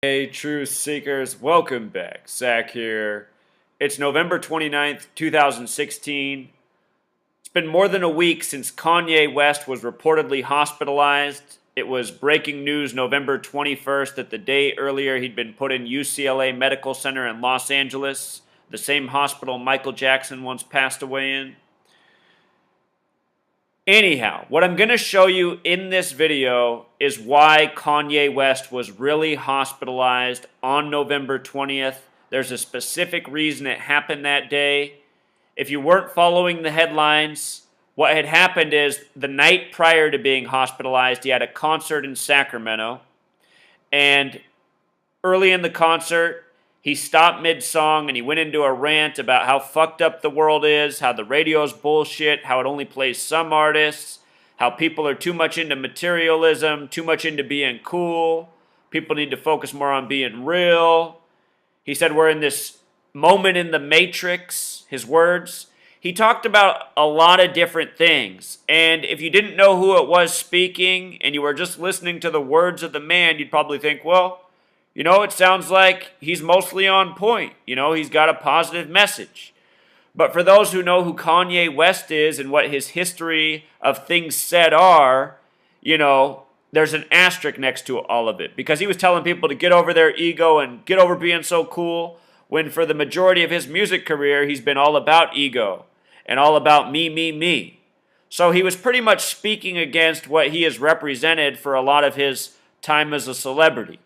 Hey, truth seekers, welcome back. Zach here. It's November 29th, 2016. It's been more than a week since Kanye West was reportedly hospitalized. It was breaking news November 21st that the day earlier he'd been put in UCLA Medical Center in Los Angeles, the same hospital Michael Jackson once passed away in. Anyhow, what I'm going to show you in this video is why Kanye West was really hospitalized on November 20th. There's a specific reason it happened that day. If you weren't following the headlines, what had happened is the night prior to being hospitalized, he had a concert in Sacramento. And early in the concert, he stopped mid-song and he went into a rant about how fucked up the world is, how the radio's bullshit, how it only plays some artists, how people are too much into materialism, too much into being cool. People need to focus more on being real. He said we're in this moment in the Matrix, his words. He talked about a lot of different things. And if you didn't know who it was speaking and you were just listening to the words of the man, you'd probably think, well, it sounds like he's mostly on point. He's got a positive message. But for those who know who Kanye West is and what his history of things said are, there's an asterisk next to all of it. Because he was telling people to get over their ego and get over being so cool, when for the majority of his music career, he's been all about ego and all about me, me, me. So he was pretty much speaking against what he has represented for a lot of his time as a celebrity.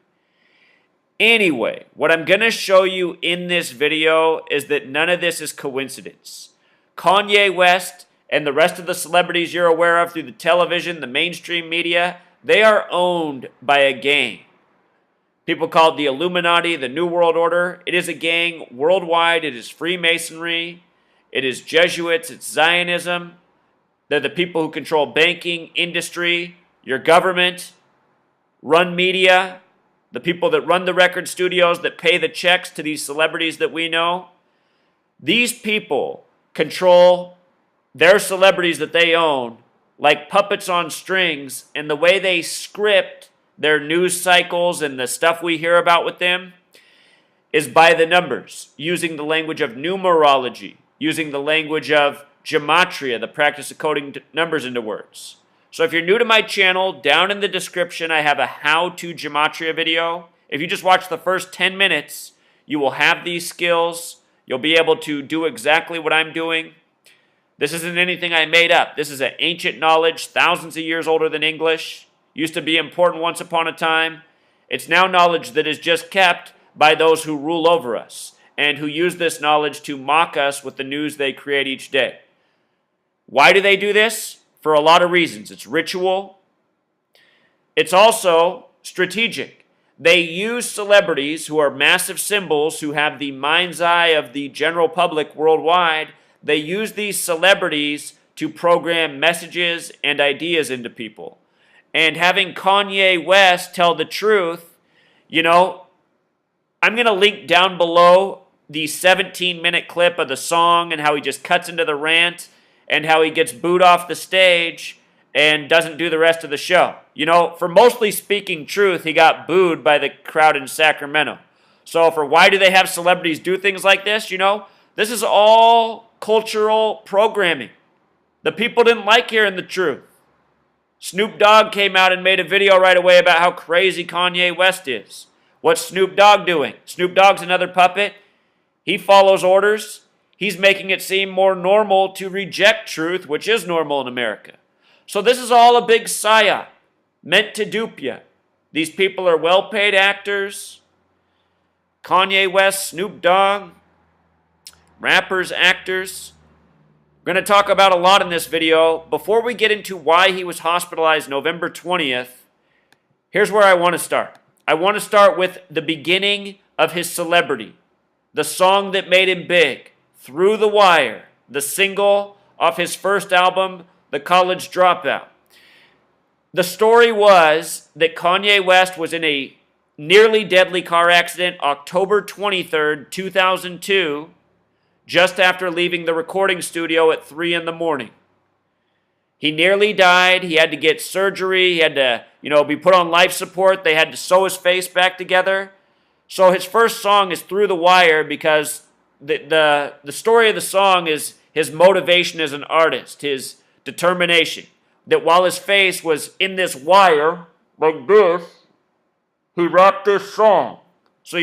Anyway, what I'm going to show you in this video is that none of this is coincidence. Kanye West and the rest of the celebrities you're aware of through the television, the mainstream media, they are owned by a gang. People call it the Illuminati, the New World Order. It is a gang worldwide. It is Freemasonry. It is Jesuits. It's Zionism. They're the people who control banking, industry, your government, run media, the people that run the record studios, that pay the checks to these celebrities that we know. These people control their celebrities that they own like puppets on strings, and the way they script their news cycles and the stuff we hear about with them is by the numbers, using the language of numerology, using the language of gematria, the practice of coding numbers into words. So if you're new to my channel, down in the description, I have a how-to gematria video. If you just watch the first 10 minutes, you will have these skills. You'll be able to do exactly what I'm doing. This isn't anything I made up. This is an ancient knowledge, thousands of years older than English. Used to be important once upon a time. It's now knowledge that is just kept by those who rule over us and who use this knowledge to mock us with the news they create each day. Why do they do this? For a lot of reasons. It's ritual. It's also strategic. They use celebrities who are massive symbols, who have the mind's eye of the general public worldwide. They use these celebrities to program messages and ideas into people. And having Kanye West tell the truth, I'm going to link down below the 17-minute clip of the song and how he just cuts into the rant and how he gets booed off the stage and doesn't do the rest of the show. For mostly speaking truth, he got booed by the crowd in Sacramento. So for why do they have celebrities do things like this? This is all cultural programming. The people didn't like hearing the truth. Snoop Dogg came out and made a video right away about how crazy Kanye West is. What's Snoop Dogg doing? Snoop Dogg's another puppet. He follows orders. He's making it seem more normal to reject truth, which is normal in America. So this is all a big psyop, meant to dupe you. These people are well-paid actors. Kanye West, Snoop Dogg, rappers, actors. We're going to talk about a lot in this video. Before we get into why he was hospitalized November 20th, here's where I want to start. I want to start with the beginning of his celebrity, the song that made him big. Through the Wire, the single off his first album, The College Dropout. The story was that Kanye West was in a nearly deadly car accident October 23rd, 2002, just after leaving the recording studio at 3 in the morning. He nearly died. He had to get surgery. He had to, be put on life support. They had to sew his face back together. So his first song is Through the Wire because the story of the song is his motivation as an artist, his determination. That while his face was in this wire, like this, he rapped this song. So,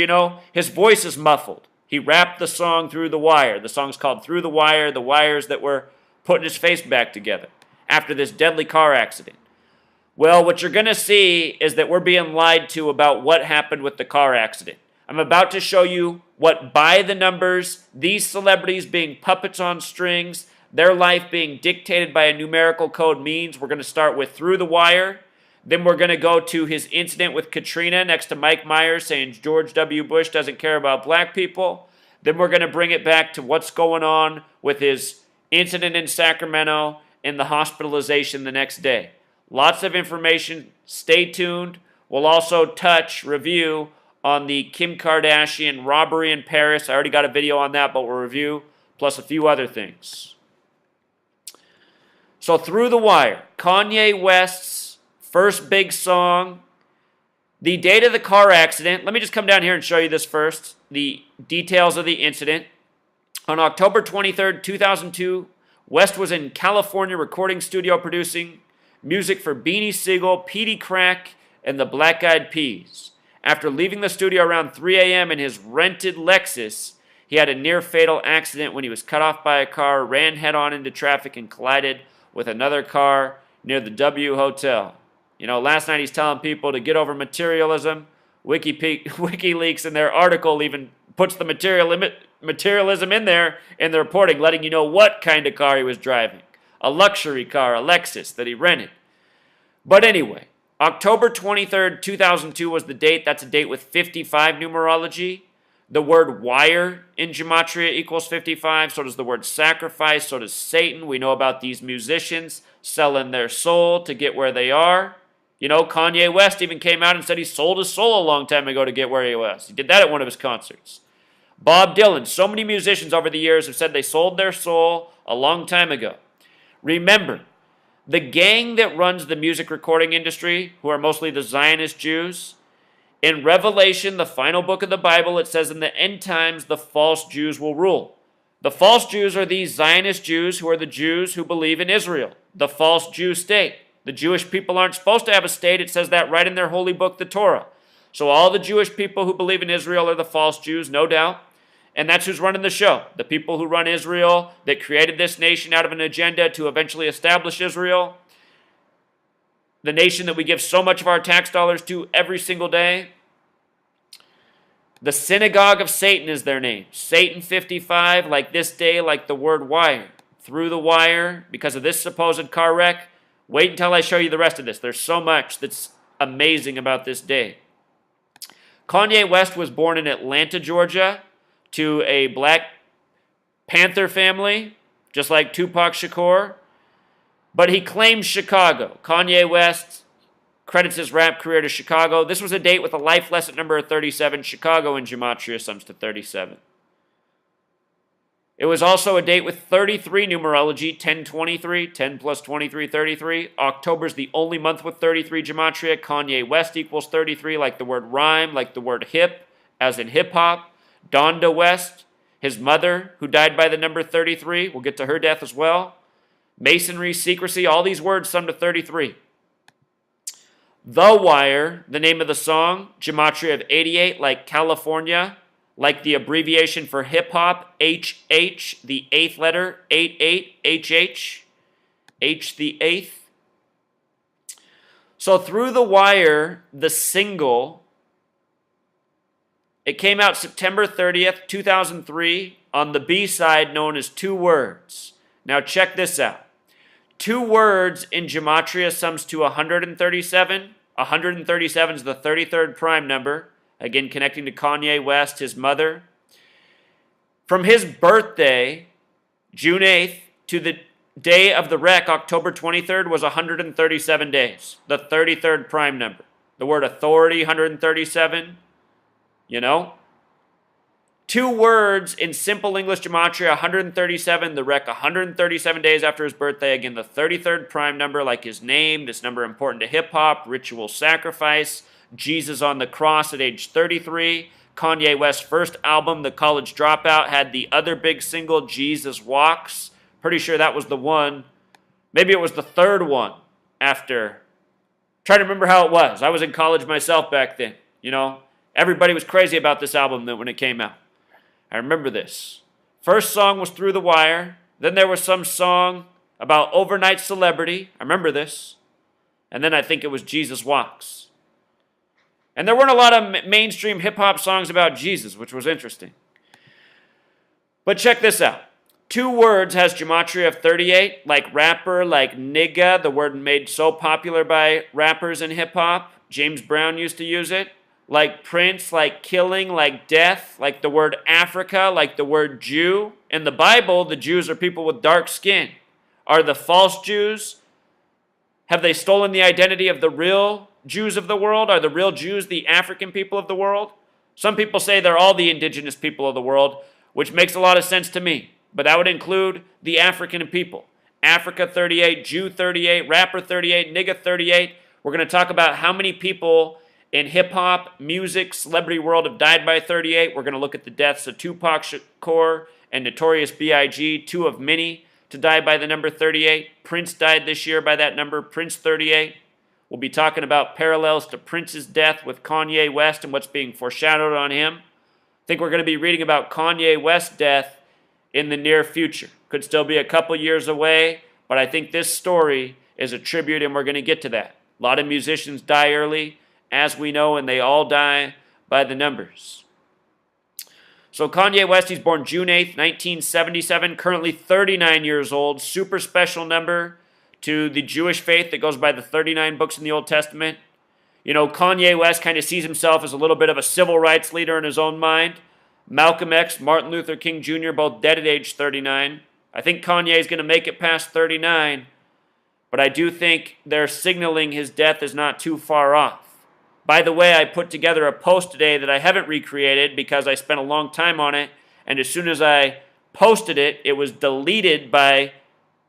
his voice is muffled. He rapped the song through the wire. The song's called Through the Wire, the wires that were putting his face back together after this deadly car accident. Well, what you're going to see is that we're being lied to about what happened with the car accident. I'm about to show you what, by the numbers, these celebrities being puppets on strings, their life being dictated by a numerical code means. We're going to start with Through the Wire. Then we're going to go to his incident with Katrina next to Mike Myers saying George W. Bush doesn't care about black people. Then we're going to bring it back to what's going on with his incident in Sacramento and the hospitalization the next day. Lots of information. Stay tuned. We'll also review on the Kim Kardashian robbery in Paris. I already got a video on that, but we'll review, plus a few other things. So Through the Wire, Kanye West's first big song. The date of the car accident, let me just come down here and show you this first. The details of the incident. On October 23rd, 2002, West was in California recording studio producing music for Beanie Sigel, Petey Crack, and the Black Eyed Peas. After leaving the studio around 3 a.m. in his rented Lexus, he had a near-fatal accident when he was cut off by a car, ran head-on into traffic, and collided with another car near the W Hotel. Last night he's telling people to get over materialism. WikiLeaks in their article even puts the materialism in there in the reporting, letting you know what kind of car he was driving. A luxury car, a Lexus that he rented. But anyway, October 23rd, 2002 was the date. That's a date with 55 numerology. The word wire in Gematria equals 55. So does the word sacrifice. So does Satan. We know about these musicians selling their soul to get where they are. Kanye West even came out and said he sold his soul a long time ago to get where he was. He did that at one of his concerts. Bob Dylan, so many musicians over the years have said they sold their soul a long time ago. Remember, the gang that runs the music recording industry, who are mostly the Zionist Jews, in Revelation, the final book of the Bible, it says in the end times the false Jews will rule. The false Jews are these Zionist Jews who are the Jews who believe in Israel, the false Jew state. The Jewish people aren't supposed to have a state. It says that right in their holy book, the Torah. So all the Jewish people who believe in Israel are the false Jews, no doubt. And that's who's running the show. The people who run Israel, that created this nation out of an agenda to eventually establish Israel. The nation that we give so much of our tax dollars to every single day. The synagogue of Satan is their name. Satan 55, like this day, like the word wire. Through the Wire, because of this supposed car wreck. Wait until I show you the rest of this. There's so much that's amazing about this day. Kanye West was born in Atlanta, Georgia, to a Black Panther family, just like Tupac Shakur. But he claims Chicago. Kanye West credits his rap career to Chicago. This was a date with a life lesson number of 37. Chicago in Gematria sums to 37. It was also a date with 33 numerology, 1023, 10 plus 23, 33. October's the only month with 33 Gematria. Kanye West equals 33, like the word rhyme, like the word hip, as in hip-hop. Donda West, his mother, who died by the number 33. We'll get to her death as well. Masonry, secrecy, all these words sum to 33. The Wire, the name of the song, Gematria of 88, like California, like the abbreviation for hip-hop, HH, the eighth letter, 88, HH, H the eighth. So Through the Wire, the single, it came out September 30th, 2003, on the B-side known as Two Words. Now check this out. Two words in Gematria sums to 137. 137 is the 33rd prime number. Again, connecting to Kanye West, his mother. From his birthday, June 8th, to the day of the wreck, October 23rd, was 137 days. The 33rd prime number. The word authority, 137. Two words in simple English Gematria, 137. The wreck, 137 days after his birthday. Again, the 33rd prime number, like his name. This number important to hip-hop, ritual sacrifice. Jesus on the cross at age 33. Kanye West's first album, The College Dropout, had the other big single, Jesus Walks. Pretty sure that was the one. Maybe it was the third one after. Trying to remember how it was. I was in college myself back then, you know. Everybody was crazy about this album when it came out. I remember this. First song was Through the Wire. Then there was some song about overnight celebrity. I remember this. And then I think it was Jesus Walks. And there weren't a lot of mainstream hip-hop songs about Jesus, which was interesting. But check this out. 2 words has gematria of 38, like rapper, like nigga, the word made so popular by rappers in hip-hop. James Brown used to use it. Like Prince, like killing, like death, like the word Africa, like the word Jew. In the Bible, the Jews are people with dark skin. Are the false Jews? Have they stolen the identity of the real Jews of the world? Are the real Jews the African people of the world? Some people say they're all the indigenous people of the world, which makes a lot of sense to me. But that would include the African people. Africa 38, Jew 38, rapper 38, nigga 38. We're going to talk about how many people in hip-hop, music, celebrity world have died by 38. We're going to look at the deaths of Tupac Shakur and Notorious B.I.G., 2 of many to die by the number 38. Prince died this year by that number, Prince 38. We'll be talking about parallels to Prince's death with Kanye West and what's being foreshadowed on him. I think we're going to be reading about Kanye West's death in the near future. Could still be a couple years away, but I think this story is a tribute, and we're going to get to that. A lot of musicians die early, as we know, and they all die by the numbers. So Kanye West, he's born June 8th, 1977, currently 39 years old. Super special number to the Jewish faith that goes by the 39 books in the Old Testament. You know, Kanye West kind of sees himself as a little bit of a civil rights leader in his own mind. Malcolm X, Martin Luther King Jr., both dead at age 39. I think Kanye is going to make it past 39, but I do think they're signaling his death is not too far off. By the way, I put together a post today that I haven't recreated because I spent a long time on it, and as soon as I posted it, it was deleted by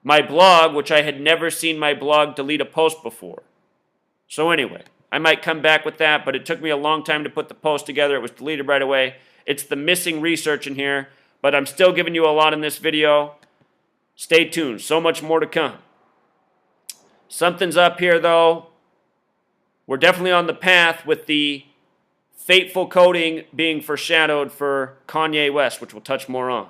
my blog, which I had never seen my blog delete a post before. So anyway, I might come back with that, but it took me a long time to put the post together. It was deleted right away. It's the missing research in here, but I'm still giving you a lot in this video. Stay tuned. So much more to come. Something's up here, though. We're definitely on the path with the fateful coding being foreshadowed for Kanye West, which we'll touch more on.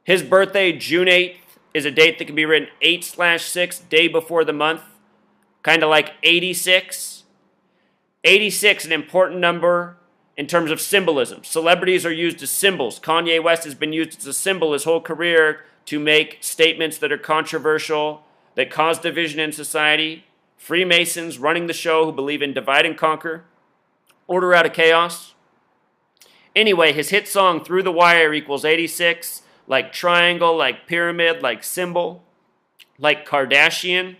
His birthday, June 8th, is a date that can be written 8/6, day before the month, kind of like 86. 86, an important number in terms of symbolism. Celebrities are used as symbols. Kanye West has been used as a symbol his whole career to make statements that are controversial, that cause division in society. Freemasons running the show who believe in divide and conquer, order out of chaos. Anyway, his hit song Through the Wire equals 86, like triangle, like pyramid, like symbol, like Kardashian.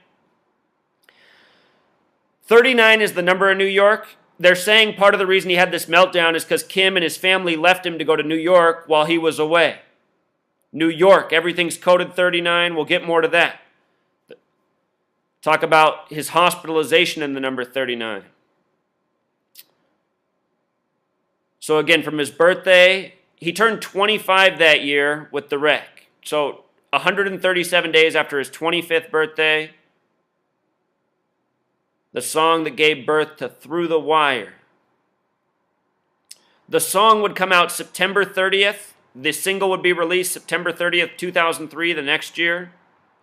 39 is the number in New York. They're saying part of the reason he had this meltdown is because Kim and his family left him to go to New York while he was away. New York, everything's coded 39. We'll get more to that. Talk about his hospitalization in the number 39. So again, from his birthday, he turned 25 that year with the wreck. So 137 days after his 25th birthday, the song that gave birth to Through the Wire. The song would come out September 30th. The single would be released September 30th, 2003, the next year,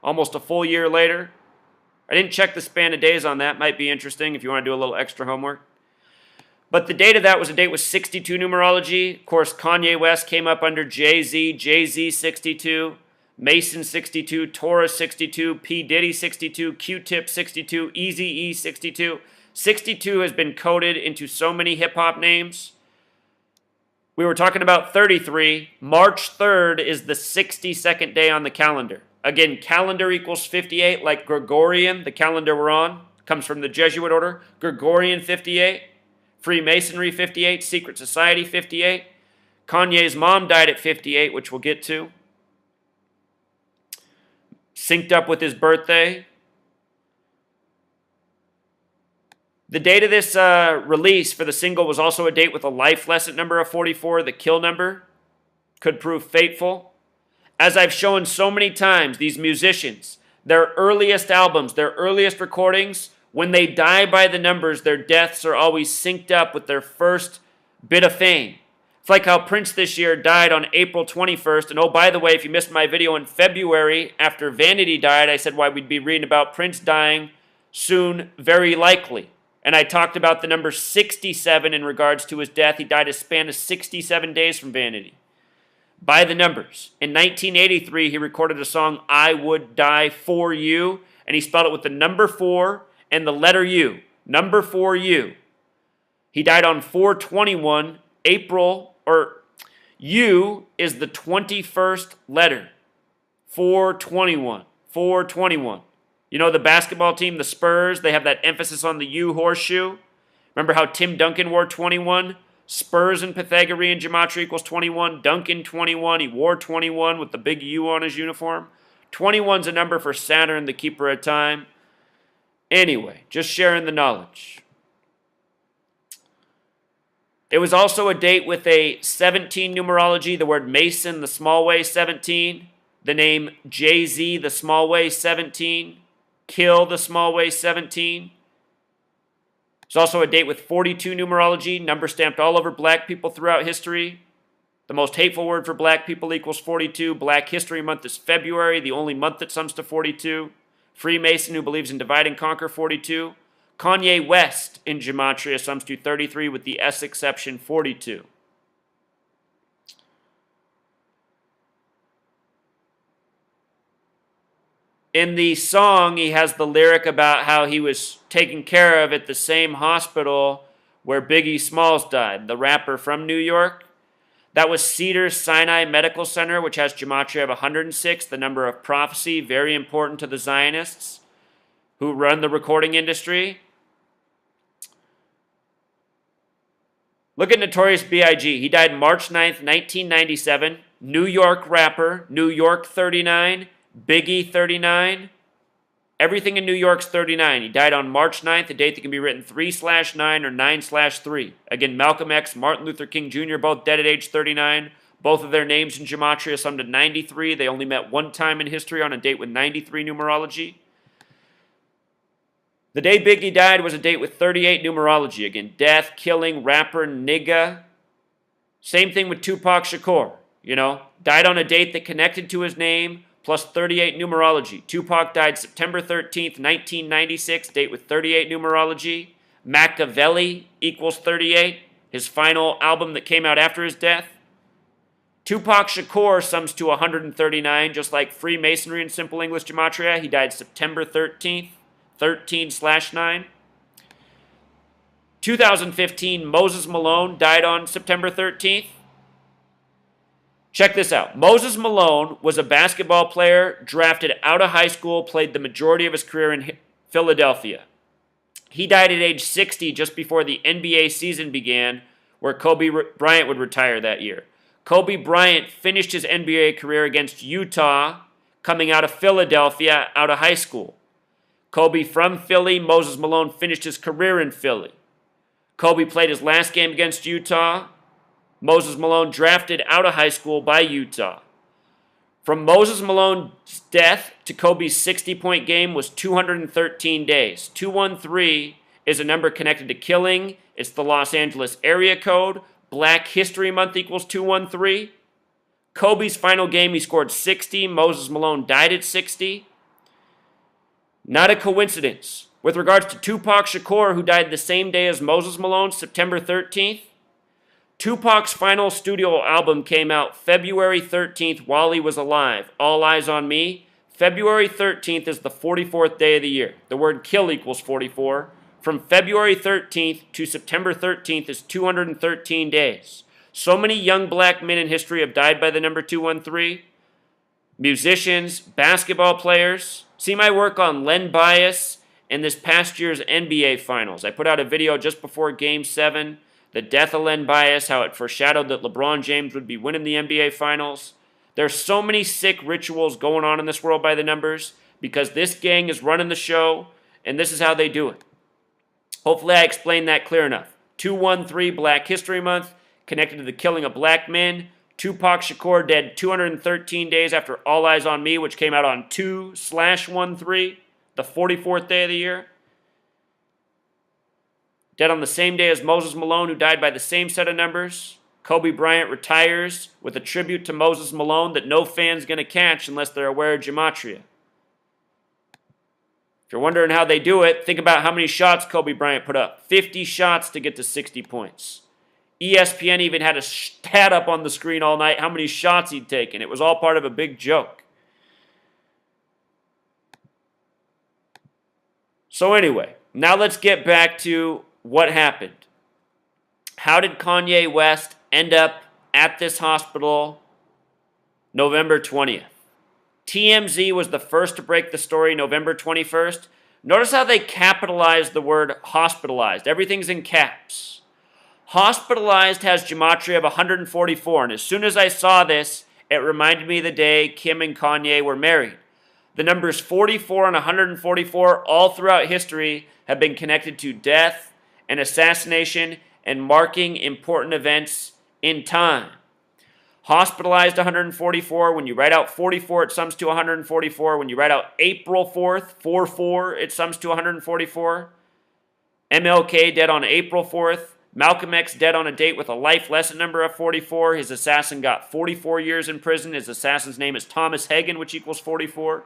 almost a full year later. I didn't check the span of days on that. Might be interesting if you want to do a little extra homework. But the date of that was a date with 62 numerology. Of course, Kanye West came up under Jay-Z, Jay-Z 62, Mason 62, Torah 62, P. Diddy 62, Q-Tip 62, Eazy-E 62. 62 has been coded into so many hip-hop names. We were talking about 33. March 3rd is the 62nd day on the calendar. Again, calendar equals 58, like Gregorian, the calendar we're on, comes from the Jesuit order. Gregorian 58, Freemasonry 58, Secret Society 58. Kanye's mom died at 58, which we'll get to. Synced up with his birthday. The date of this release for the single was also a date with a life lesson number of 44. The kill number could prove fateful. As I've shown so many times, these musicians, their earliest albums, their earliest recordings, when they die by the numbers, their deaths are always synced up with their first bit of fame. It's like how Prince this year died on April 21st. And oh, by the way, if you missed my video in February after Vanity died, I said why we'd be reading about Prince dying soon, very likely. And I talked about the number 67 in regards to his death. He died a span of 67 days from Vanity. By the numbers. In 1983, he recorded a song, I Would Die For You, and he spelled it with the number 4 and the letter U. Number 4U. He died on 4/21, April, or U is the 21st letter. 4/21. 4/21. You know the basketball team, the Spurs, they have that emphasis on the U horseshoe. Remember how Tim Duncan wore 21? Spurs and Pythagorean gematria equals 21. Duncan 21. He wore 21 with the big U on his uniform. 21's a number for Saturn, the keeper of time. Anyway, just sharing the knowledge. It was also a date with a 17 numerology, the word Mason, the small way 17, the name Jay-Z, the small way 17, Kill, the small way 17. It's also a date with 42 numerology, number stamped all over black people throughout history. The most hateful word for black people equals 42. Black History Month is February, the only month that sums to 42. Freemason, who believes in divide and conquer, 42. Kanye West in gematria sums to 33 with the S exception, 42. In the song, he has the lyric about how he was taken care of at the same hospital where Biggie Smalls died, the rapper from New York. That was Cedars-Sinai Medical Center, which has gematria of 106, the number of prophecy, very important to the Zionists who run the recording industry. Look at Notorious B.I.G. He died March 9th, 1997. New York rapper, New York 39, Biggie 39. Everything in New York's 39. He died on March 9th, a date that can be written 3/9 or 9/3. Again, Malcolm X, Martin Luther King Jr., both dead at age 39. Both of their names in gematria sum to 93. They only met one time in history on a date with 93 numerology. The day Biggie died was a date with 38 numerology. Again, death, killing, rapper, nigga. Same thing with Tupac Shakur. Died on a date that connected to his name, plus 38 numerology. Tupac died September 13th, 1996, date with 38 numerology. Machiavelli equals 38, his final album that came out after his death. Tupac Shakur sums to 139, just like Freemasonry in Simple English Gematria. He died September 13th, 13/9. 2015, Moses Malone died on September 13th. Check this out. Moses Malone was a basketball player, drafted out of high school, played the majority of his career in Philadelphia. He died at age 60 just before the NBA season began, where Kobe Bryant would retire that year. Kobe Bryant finished his NBA career against Utah, coming out of Philadelphia, out of high school. Kobe from Philly, Moses Malone finished his career in Philly. Kobe played his last game against Utah. Moses Malone drafted out of high school by Utah. From Moses Malone's death to Kobe's 60-point game was 213 days. 213 is a number connected to killing. It's the Los Angeles area code. Black History Month equals 213. Kobe's final game, he scored 60. Moses Malone died at 60. Not a coincidence. With regards to Tupac Shakur, who died the same day as Moses Malone, September 13th, Tupac's final studio album came out February 13th while he was alive. All Eyes on Me. February 13th is the 44th day of the year. The word kill equals 44. From February 13th to September 13th is 213 days. So many young black men in history have died by the number 213. Musicians, basketball players. See my work on Len Bias in this past year's NBA Finals. I put out a video just before Game 7. The death of Len Bias, how it foreshadowed that LeBron James would be winning the NBA Finals. There's so many sick rituals going on in this world by the numbers because this gang is running the show, and this is how they do it. Hopefully I explained that clear enough. 213 Black History Month, connected to the killing of black men. Tupac Shakur dead 213 days after All Eyes on Me, which came out on 2/13, the 44th day of the year. Dead on the same day as Moses Malone, who died by the same set of numbers. Kobe Bryant retires with a tribute to Moses Malone that no fan's going to catch unless they're aware of gematria. If you're wondering how they do it, think about how many shots Kobe Bryant put up. 50 shots to get to 60 points. ESPN even had a stat up on the screen all night how many shots he'd taken. It was all part of a big joke. So anyway, now let's get back to what happened. How did Kanye West end up at this hospital November 20th? TMZ was the first to break the story November 21st. Notice how they capitalized the word hospitalized. Everything's in caps. Hospitalized has gematria of 144, and as soon as I saw this, it reminded me of the day Kim and Kanye were married. The numbers 44 and 144 all throughout history have been connected to death and assassination and marking important events in time. Hospitalized 144. When you write out 44, it sums to 144. When you write out April 4th, 4-4, it sums to 144. MLK dead on April 4th. Malcolm X dead on a date with a life lesson number of 44. His assassin got 44 years in prison. His assassin's name is Thomas Hagen, which equals 44.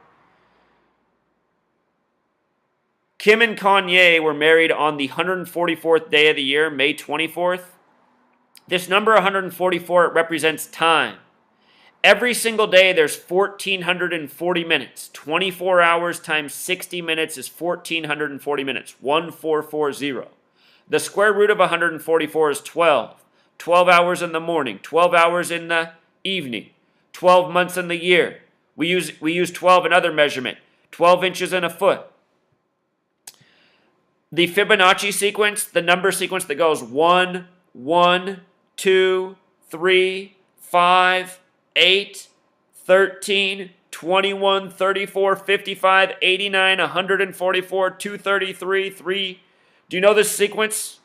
Kim and Kanye were married on the 144th day of the year, May 24th. This number 144 represents time. Every single day there's 1,440 minutes. 24 hours times 60 minutes is 1,440 minutes. 1440. The square root of 144 is 12. 12 hours in the morning, 12 hours in the evening, 12 months in the year. We use 12 in other measurement. 12 inches in a foot. The Fibonacci sequence, the number sequence that goes 1, 1, 2, 3, 5, 8, 13, 21, 34, 55, 89, 144, 233, 3. Do you know this sequence?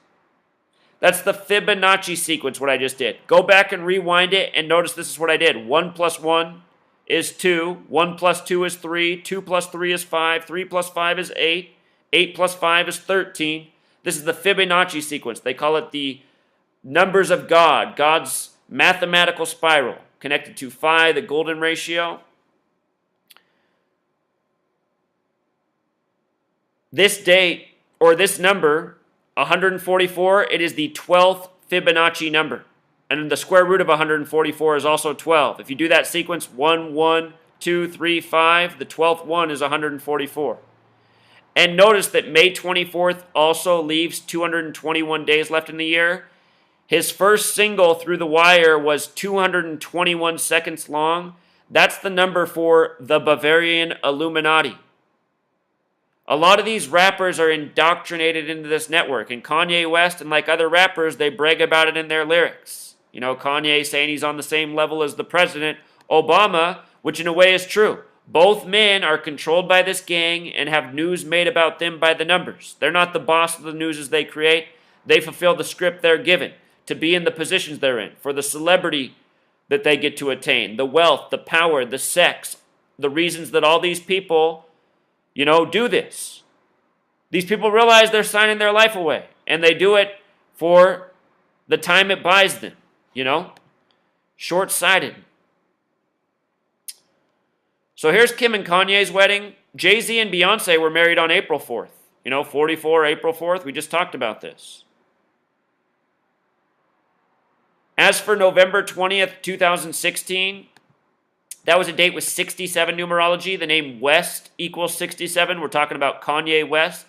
That's the Fibonacci sequence, what I just did. Go back and rewind it and notice this is what I did. 1 plus 1 is 2. 1 plus 2 is 3. 2 plus 3 is 5. 3 plus 5 is 8. 8 plus 5 is 13. This is the Fibonacci sequence. They call it the numbers of God, God's mathematical spiral, connected to phi, the golden ratio. This date, or this number, 144, it is the 12th Fibonacci number. And the square root of 144 is also 12. If you do that sequence, 1, 1, 2, 3, 5, the 12th one is 144. And notice that May 24th also leaves 221 days left in the year. His first single, Through the Wire, was 221 seconds long. That's the number for the Bavarian Illuminati. A lot of these rappers are indoctrinated into this network. And Kanye West, and like other rappers, they brag about it in their lyrics. You know, Kanye saying he's on the same level as the president, Obama, which in a way is true. Both men are controlled by this gang and have news made about them by the numbers. They're not the boss of the news as they create. They fulfill the script they're given to be in the positions they're in, for the celebrity that they get to attain, the wealth, the power, the sex, the reasons that all these people, you know, do this. These people realize they're signing their life away, and they do it for the time it buys them, you know? Short-sighted. So here's Kim and Kanye's wedding. Jay-Z and Beyonce were married on April 4th. You know, 44, April 4th. We just talked about this. As for November 20th, 2016, that was a date with 67 numerology. The name West equals 67. We're talking about Kanye West.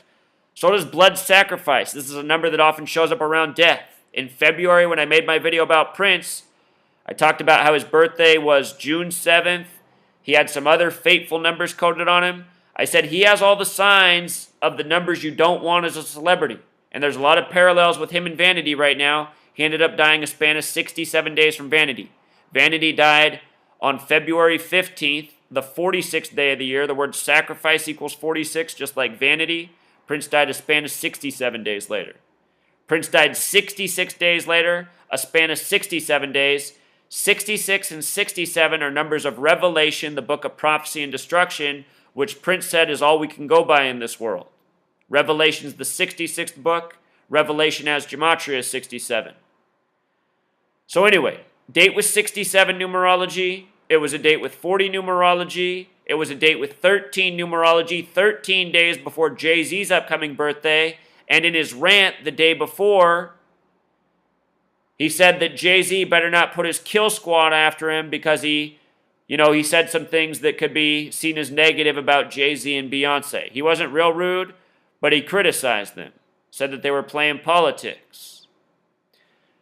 So does blood sacrifice. This is a number that often shows up around death. In February, when I made my video about Prince, I talked about how his birthday was June 7th. He had some other fateful numbers coded on him. I said he has all the signs of the numbers you don't want as a celebrity. And there's a lot of parallels with him and Vanity right now. He ended up dying a span of 67 days from Vanity. Vanity died on February 15th, the 46th day of the year. The word sacrifice equals 46, just like Vanity. Prince died a span of 67 days later. Prince died 66 days later, a span of 67 days. 66 and 67 are numbers of Revelation, the book of prophecy and destruction, which Prince said is all we can go by in this world. Revelation is the 66th book. Revelation has gematria 67. So anyway, date with 67 numerology. It was a date with 40 numerology. It was a date with 13 numerology, 13 days before Jay-Z's upcoming birthday. And in his rant the day before, he said that Jay-Z better not put his kill squad after him because he said some things that could be seen as negative about Jay-Z and Beyonce. He wasn't real rude, but he criticized them, said that they were playing politics.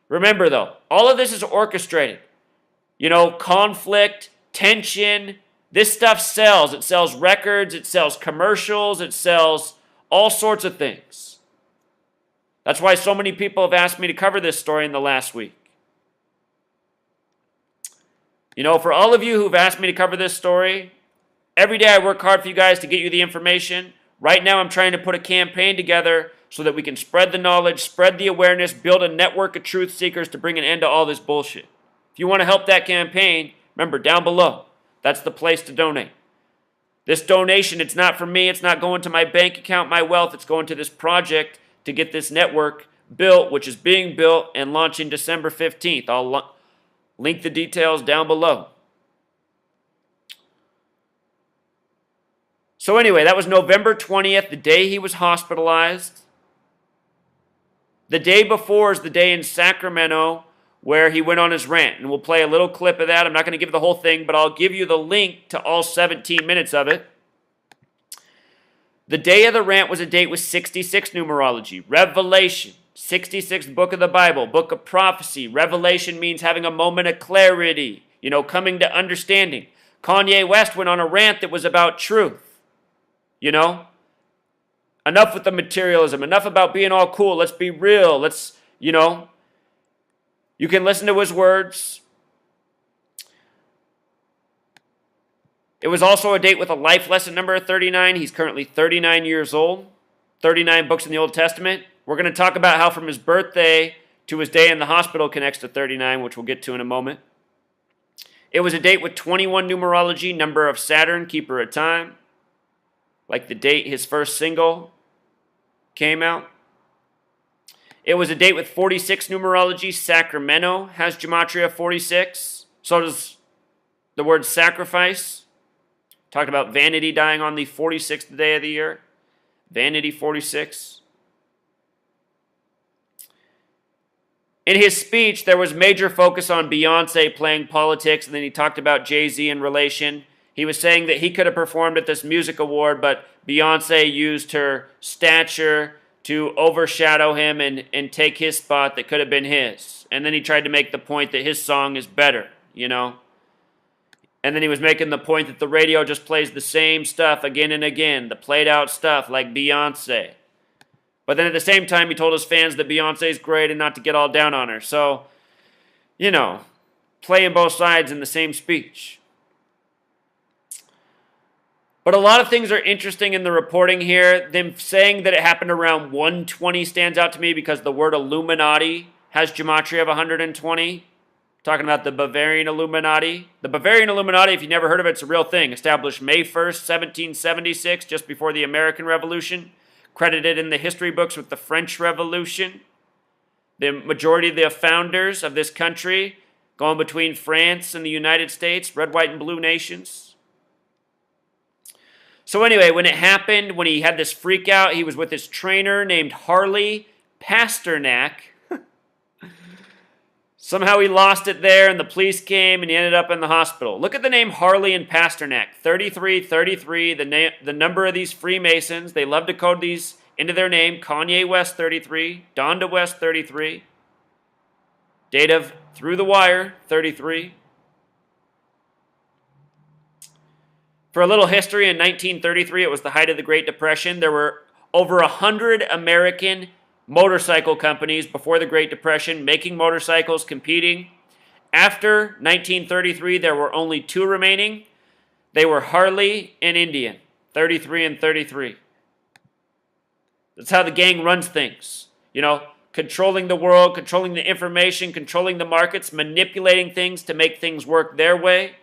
Remember, though, all of this is orchestrated. Conflict, tension, this stuff sells. It sells records, it sells commercials, it sells all sorts of things. That's why so many people have asked me to cover this story in the last week. For all of you who've asked me to cover this story, every day I work hard for you guys to get you the information. Right now I'm trying to put a campaign together so that we can spread the knowledge, spread the awareness, build a network of truth seekers to bring an end to all this bullshit. If you want to help that campaign, remember, down below, that's the place to donate. This donation, it's not for me, it's not going to my bank account, my wealth, it's going to this project to get this network built, which is being built and launching December 15th. I'll link the details down below. So anyway, that was November 20th, the day he was hospitalized. The day before is the day in Sacramento where he went on his rant. And we'll play a little clip of that. I'm not going to give the whole thing, but I'll give you the link to all 17 minutes of it. The day of the rant was a date with 66 numerology. Revelation, 66th book of the Bible, book of prophecy. Revelation means having a moment of clarity, coming to understanding. Kanye West went on a rant that was about truth. Enough with the materialism, enough about being all cool. Let's be real. You can listen to his words. It was also a date with a life lesson number of 39. He's currently 39 years old. 39 books in the Old Testament. We're going to talk about how from his birthday to his day in the hospital connects to 39, which we'll get to in a moment. It was a date with 21 numerology, number of Saturn, keeper of time. Like the date his first single came out. It was a date with 46 numerology. Sacramento has gematria 46. So does the word sacrifice. Talked about vanity dying on the 46th day of the year. Vanity 46. In his speech, there was major focus on Beyonce playing politics, and then he talked about Jay-Z in relation. He was saying that he could have performed at this music award, but Beyonce used her stature to overshadow him and take his spot that could have been his. And then he tried to make the point that his song is better, And then he was making the point that the radio just plays the same stuff again and again, the played out stuff like Beyonce. But then at the same time, he told his fans that Beyonce's great and not to get all down on her. So, playing both sides in the same speech. But a lot of things are interesting in the reporting here. Them saying that it happened around 120 stands out to me because the word Illuminati has gematria of 120. Talking about the Bavarian Illuminati. The Bavarian Illuminati, if you've never heard of it, it's a real thing. Established May 1st, 1776, just before the American Revolution. Credited in the history books with the French Revolution. The majority of the founders of this country going between France and the United States, red, white, and blue nations. So anyway, when it happened, when he had this freak out, he was with his trainer named Harley Pasternak. Somehow he lost it there, and the police came, and he ended up in the hospital. Look at the name Harley and Pasternak. 3333, the number of these Freemasons. They love to code these into their name. Kanye West, 33. Donda West, 33. Date of Through the Wire, 33. For a little history, in 1933, it was the height of the Great Depression. There were over 100 American motorcycle companies before the Great Depression making motorcycles, competing. After 1933, there were only 2 remaining. They were Harley and Indian, 33 and 33. That's how the gang runs things. Controlling the world, controlling the information, controlling the markets, manipulating things to make things work their way,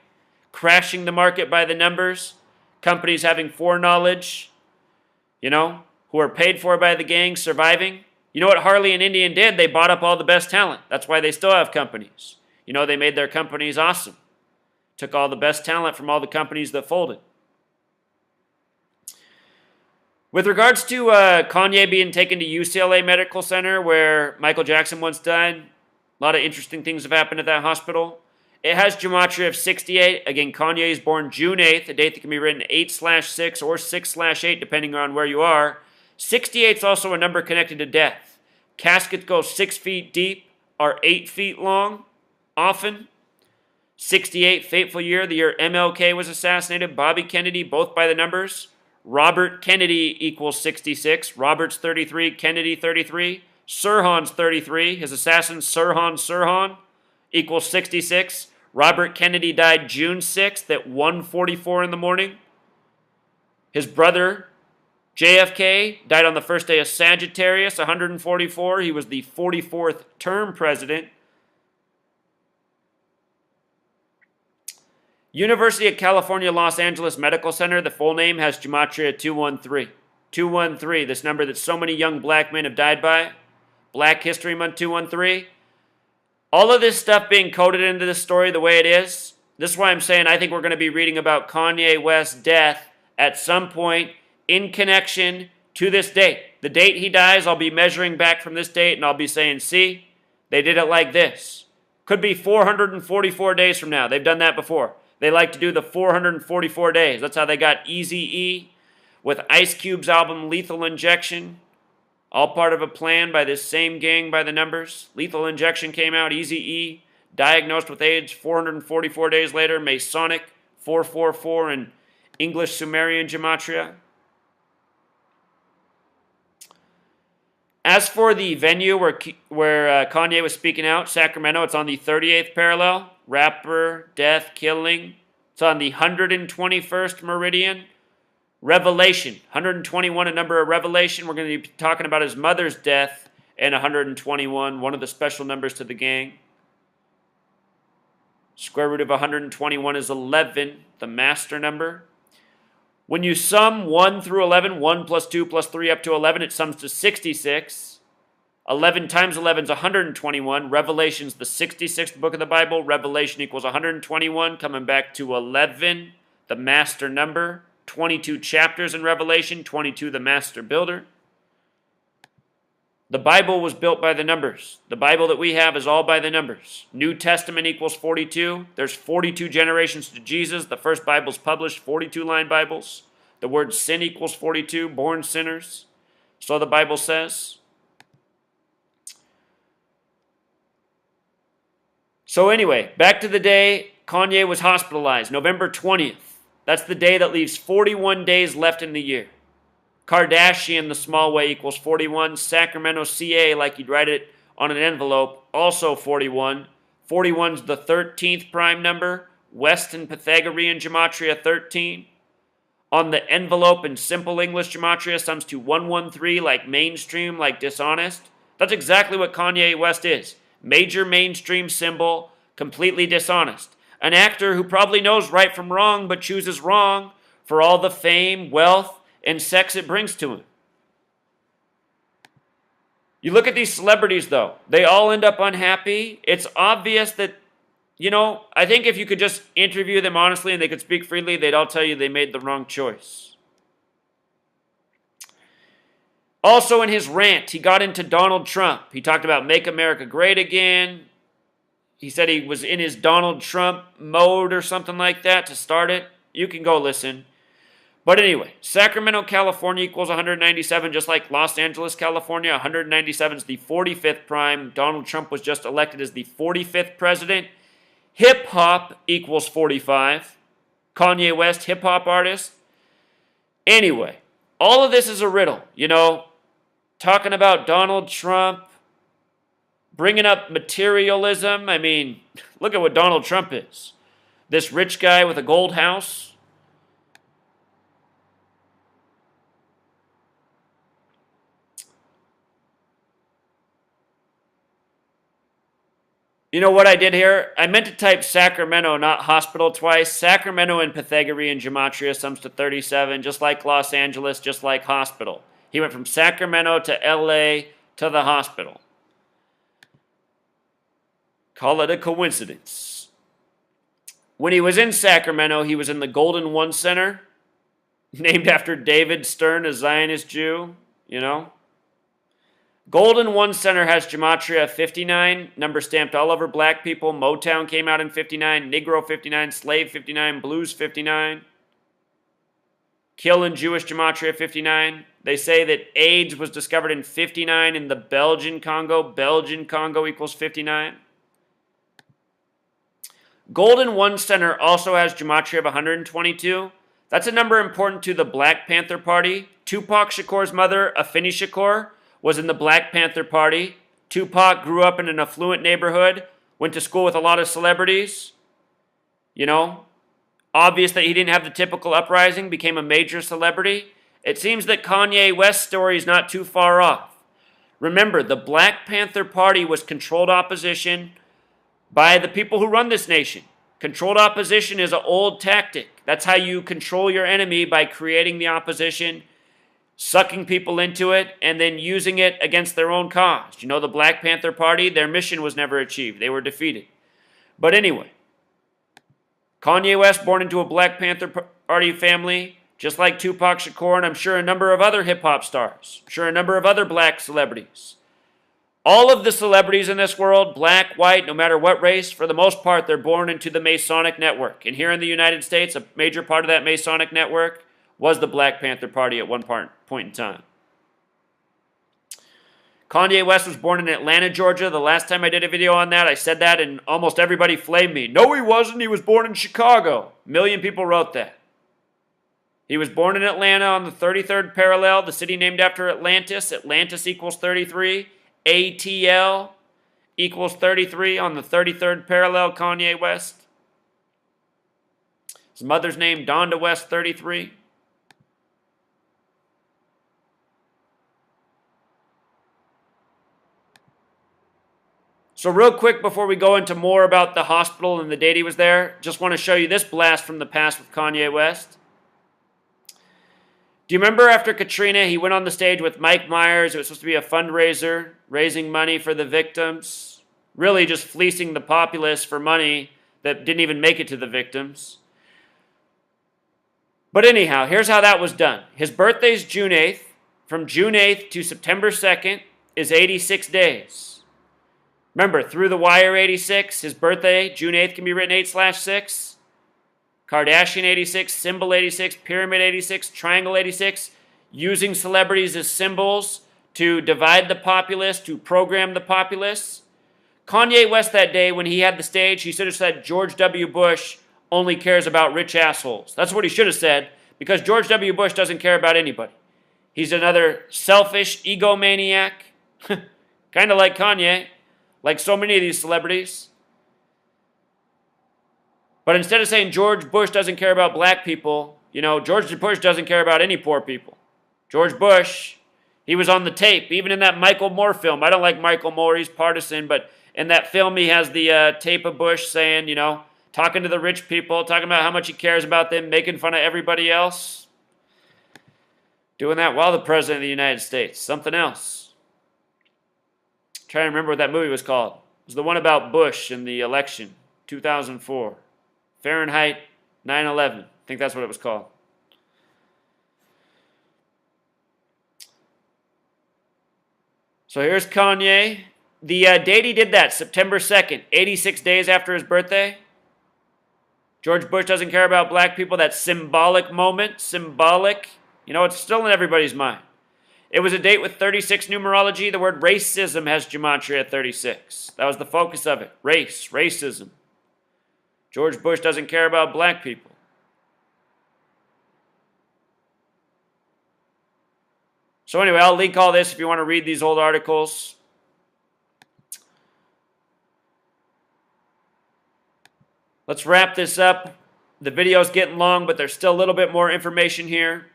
crashing the market by the numbers, companies having foreknowledge, who are paid for by the gang, surviving. You know what Harley and Indian did? They bought up all the best talent. That's why they still have companies. They made their companies awesome. Took all the best talent from all the companies that folded. With regards to Kanye being taken to UCLA Medical Center, where Michael Jackson once died, a lot of interesting things have happened at that hospital. It has gematria of 68. Again, Kanye is born June 8th, a date that can be written 8/6 or 6/8, depending on where you are. 68 is also a number connected to death. Caskets go 6 feet deep, are 8 feet long, often. 68, fateful year, the year MLK was assassinated, Bobby Kennedy, both by the numbers. Robert Kennedy equals 66. Robert's 33, Kennedy 33. Sirhan's 33. His assassin Sirhan equals 66. Robert Kennedy died June 6th at 1:44 in the morning. His brother JFK died on the first day of Sagittarius, 144. He was the 44th term president. University of California, Los Angeles Medical Center, the full name has gematria 213. 213, this number that so many young black men have died by. Black History Month 213. All of this stuff being coded into this story the way it is, this is why I'm saying I think we're going to be reading about Kanye West's death at some point in connection to this date. The date he dies, I'll be measuring back from this date and I'll be saying, see, they did it like this. Could be 444 days from now. They've done that before. They like to do the 444 days. That's how they got Eazy-E with Ice Cube's album Lethal Injection. All part of a plan by this same gang by the numbers. Lethal Injection came out. Eazy-E diagnosed with AIDS 444 days later. Masonic 444 in English Sumerian gematria. As for the venue where Kanye was speaking out, Sacramento, it's on the 38th parallel. Rapper, death, killing. It's on the 121st meridian. Revelation, 121, a number of Revelation. We're going to be talking about his mother's death and 121, one of the special numbers to the gang. Square root of 121 is 11, the master number. When you sum 1 through 11, 1 plus 2 plus 3 up to 11, it sums to 66. 11 times 11 is 121. Revelation's the 66th book of the Bible. Revelation equals 121, coming back to 11, the master number. 22 chapters in Revelation, 22 the master builder. The Bible was built by the numbers. The Bible that we have is all by the numbers. New Testament equals 42. There's 42 generations to Jesus. The first Bible's published, 42-line Bibles. The word sin equals 42, born sinners. So the Bible says. So anyway, back to the day Kanye was hospitalized, November 20th. That's the day that leaves 41 days left in the year. Kardashian, the small way, equals 41. Sacramento, CA, like you'd write it on an envelope, also 41. 41's the 13th prime number. West and Pythagorean gematria, 13. On the envelope in simple English gematria, sums to 113, like mainstream, like dishonest. That's exactly what Kanye West is. Major mainstream symbol, completely dishonest. An actor who probably knows right from wrong, but chooses wrong for all the fame, wealth, and sex it brings to him. You look at these celebrities, though. They all end up unhappy. It's obvious that, I think if you could just interview them honestly and they could speak freely, they'd all tell you they made the wrong choice. Also in his rant, he got into Donald Trump. He talked about Make America Great Again. He said he was in his Donald Trump mode or something like that to start it. You can go listen. But anyway, Sacramento, California equals 197, just like Los Angeles, California. 197 is the 45th prime. Donald Trump was just elected as the 45th president. Hip-hop equals 45. Kanye West, hip-hop artist. Anyway, all of this is a riddle, talking about Donald Trump, bringing up materialism. I mean, look at what Donald Trump is. This rich guy with a gold house. You know what I did here? I meant to type Sacramento, not hospital twice. Sacramento in Pythagorean gematria sums to 37, just like Los Angeles, just like hospital. He went from Sacramento to LA to the hospital. Call it a coincidence. When he was in Sacramento, he was in the Golden One Center, named after David Stern, a Zionist Jew, you know. Golden One Center has gematria 59, number stamped all over black people. Motown came out in 59, Negro 59, Slave 59, Blues 59. Kill in Jewish gematria 59. They say that AIDS was discovered in 59 in the Belgian Congo. Belgian Congo equals 59. Golden One Center also has gematria of 122. That's a number important to the Black Panther Party. Tupac Shakur's mother, Afeni Shakur, was in the Black Panther Party. Tupac grew up in an affluent neighborhood, went to school with a lot of celebrities. You know, obvious that he didn't have the typical uprising, became a major celebrity. It seems that Kanye West's story is not too far off. Remember, the Black Panther Party was controlled opposition by the people who run this nation. Controlled opposition is an old tactic. That's how you control your enemy, by creating the opposition, sucking people into it, and then using it against their own cause. You know, the Black Panther Party, their mission was never achieved. They were defeated. But anyway, Kanye West, born into a Black Panther Party family, just like Tupac Shakur, and I'm sure a number of other hip-hop stars. I'm sure a number of other black celebrities. All of the celebrities in this world, black, white, no matter what race, for the most part, they're born into the Masonic network. And here in the United States, a major part of that Masonic network was the Black Panther Party at one point in time. Kanye West was born in Atlanta, Georgia. The last time I did a video on that, I said that, and almost everybody flamed me. No, he wasn't. He was born in Chicago. A million people wrote that. He was born in Atlanta on the 33rd parallel, the city named after Atlantis. Atlantis equals 33. ATL equals 33 on the 33rd parallel, Kanye West. His mother's name, Donda West, 33. So real quick before we go into more about the hospital and the date he was there, just want to show you this blast from the past with Kanye West. Do you remember after Katrina, he went on the stage with Mike Myers? It was supposed to be a fundraiser, raising money for the victims. Really just fleecing the populace for money that didn't even make it to the victims. But anyhow, here's how that was done. His birthday's June 8th. From June 8th to September 2nd is 86 days. Remember, through the wire 86, his birthday, June 8th, can be written 8/6. Kardashian 86, symbol 86, pyramid 86, triangle 86, using celebrities as symbols to divide the populace, to program the populace. Kanye West that day, when he had the stage, he should have said George W. Bush only cares about rich assholes. That's what he should have said, because George W. Bush doesn't care about anybody. He's another selfish egomaniac, kind of like Kanye, like so many of these celebrities. But instead of saying George Bush doesn't care about black people, you know, George Bush doesn't care about any poor people. George Bush, he was on the tape, even in that Michael Moore film. I don't like Michael Moore, he's partisan, but in that film he has the tape of Bush saying, you know, talking to the rich people, talking about how much he cares about them, making fun of everybody else. Doing that while the President of the United States. Something else. I'm trying to remember what that movie was called. It was the one about Bush in the election, 2004. Fahrenheit 9/11. I think that's what it was called. So here's Kanye. The date he did that, September 2nd, 86 days after his birthday. George Bush doesn't care about black people. That symbolic moment, symbolic. You know, it's still in everybody's mind. It was a date with 36 numerology. The word racism has gematria at 36. That was the focus of it. Race, racism. George Bush doesn't care about black people. So anyway, I'll link all this if you want to read these old articles. Let's wrap this up. The video's getting long, but there's still a little bit more information here.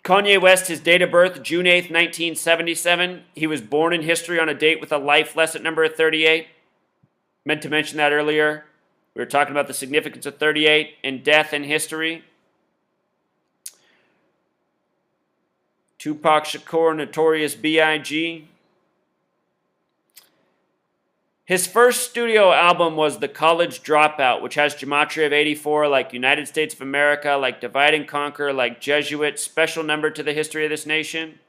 Kanye West, his date of birth, June 8th, 1977. He was born in history on a date with a life lesson number of 38. Meant to mention that earlier. We were talking about the significance of 38 in death and history. Tupac Shakur, Notorious B.I.G. His first studio album was The College Dropout, which has gematria of 84, like United States of America, like Divide and Conquer, like Jesuit, special number to the history of this nation.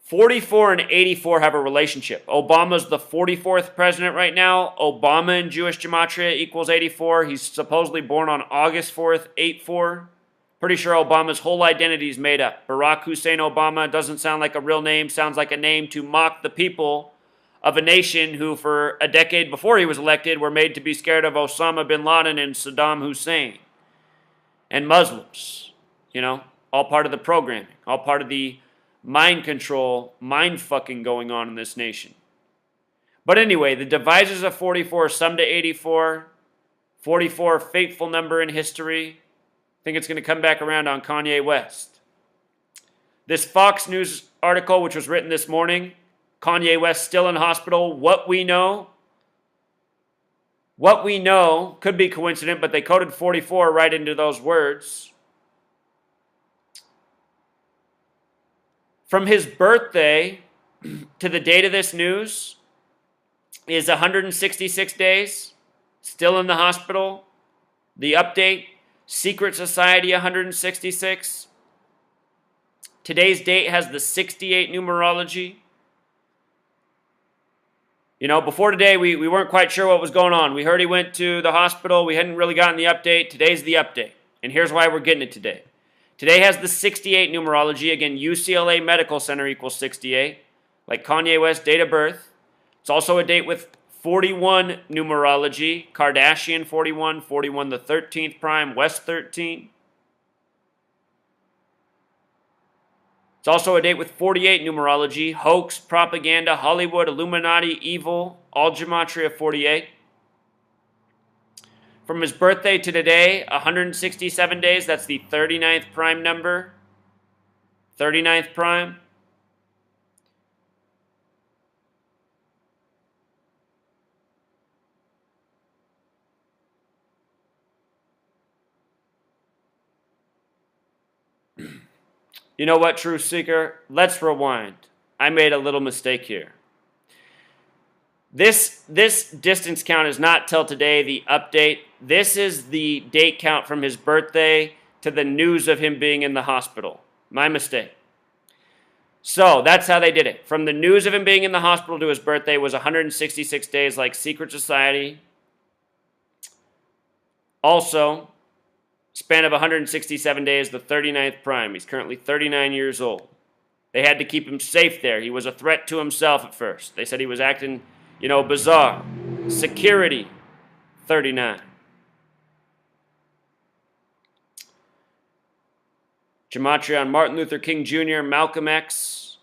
44 and 84 have a relationship. Obama's the 44th president right now. Obama in Jewish gematria equals 84. He's supposedly born on August 4th, 84. Pretty sure Obama's whole identity is made up. Barack Hussein Obama doesn't sound like a real name, sounds like a name to mock the people of a nation who, for a decade before he was elected, were made to be scared of Osama bin Laden and Saddam Hussein and Muslims. You know, all part of the programming, all part of the mind control, mind fucking going on in this nation. But anyway, the devices of 44 sum to 84. 44, fateful number in history. I think it's going to come back around on Kanye West. This Fox News article, which was written this morning, Kanye West still in hospital. What we know could be coincident, but they coded 44 right into those words. From his birthday to the date of this news is 166 days, still in the hospital. The update, Secret Society 166. Today's date has the 68 numerology. You know, before today, we weren't quite sure what was going on. We heard he went to the hospital. We hadn't really gotten the update. Today's the update. And here's why we're getting it today. Today has the 68 numerology. Again, UCLA Medical Center equals 68. Like Kanye West, date of birth. It's also a date with 41 numerology. Kardashian 41, 41 the 13th prime, West 13. It's also a date with 48 numerology. Hoax, propaganda, Hollywood, Illuminati, evil, all gematria 48. From his birthday to today, 167 days. That's the 39th prime number. 39th prime. You know what, Truth Seeker? Let's rewind. I made a little mistake here. This distance count is not till today, the update. This is the date count from his birthday to the news of him being in the hospital. My mistake. So that's how they did it. From the news of him being in the hospital to his birthday was 166 days, like Secret Society. Also, span of 167 days, the 39th prime. He's currently 39 years old. They had to keep him safe there. He was a threat to himself at first. They said he was acting, bizarre. Security, 39. Gematria on Martin Luther King Jr., Malcolm X.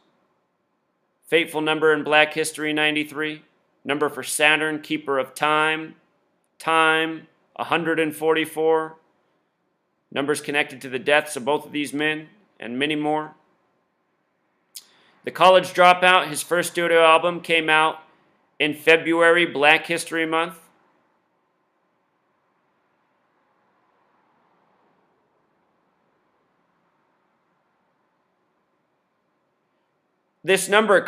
Fateful number in Black History, 93. Number for Saturn, keeper of time. Time, 144. Numbers connected to the deaths of both of these men, and many more. The College Dropout, his first studio album, came out in February, Black History Month. This number,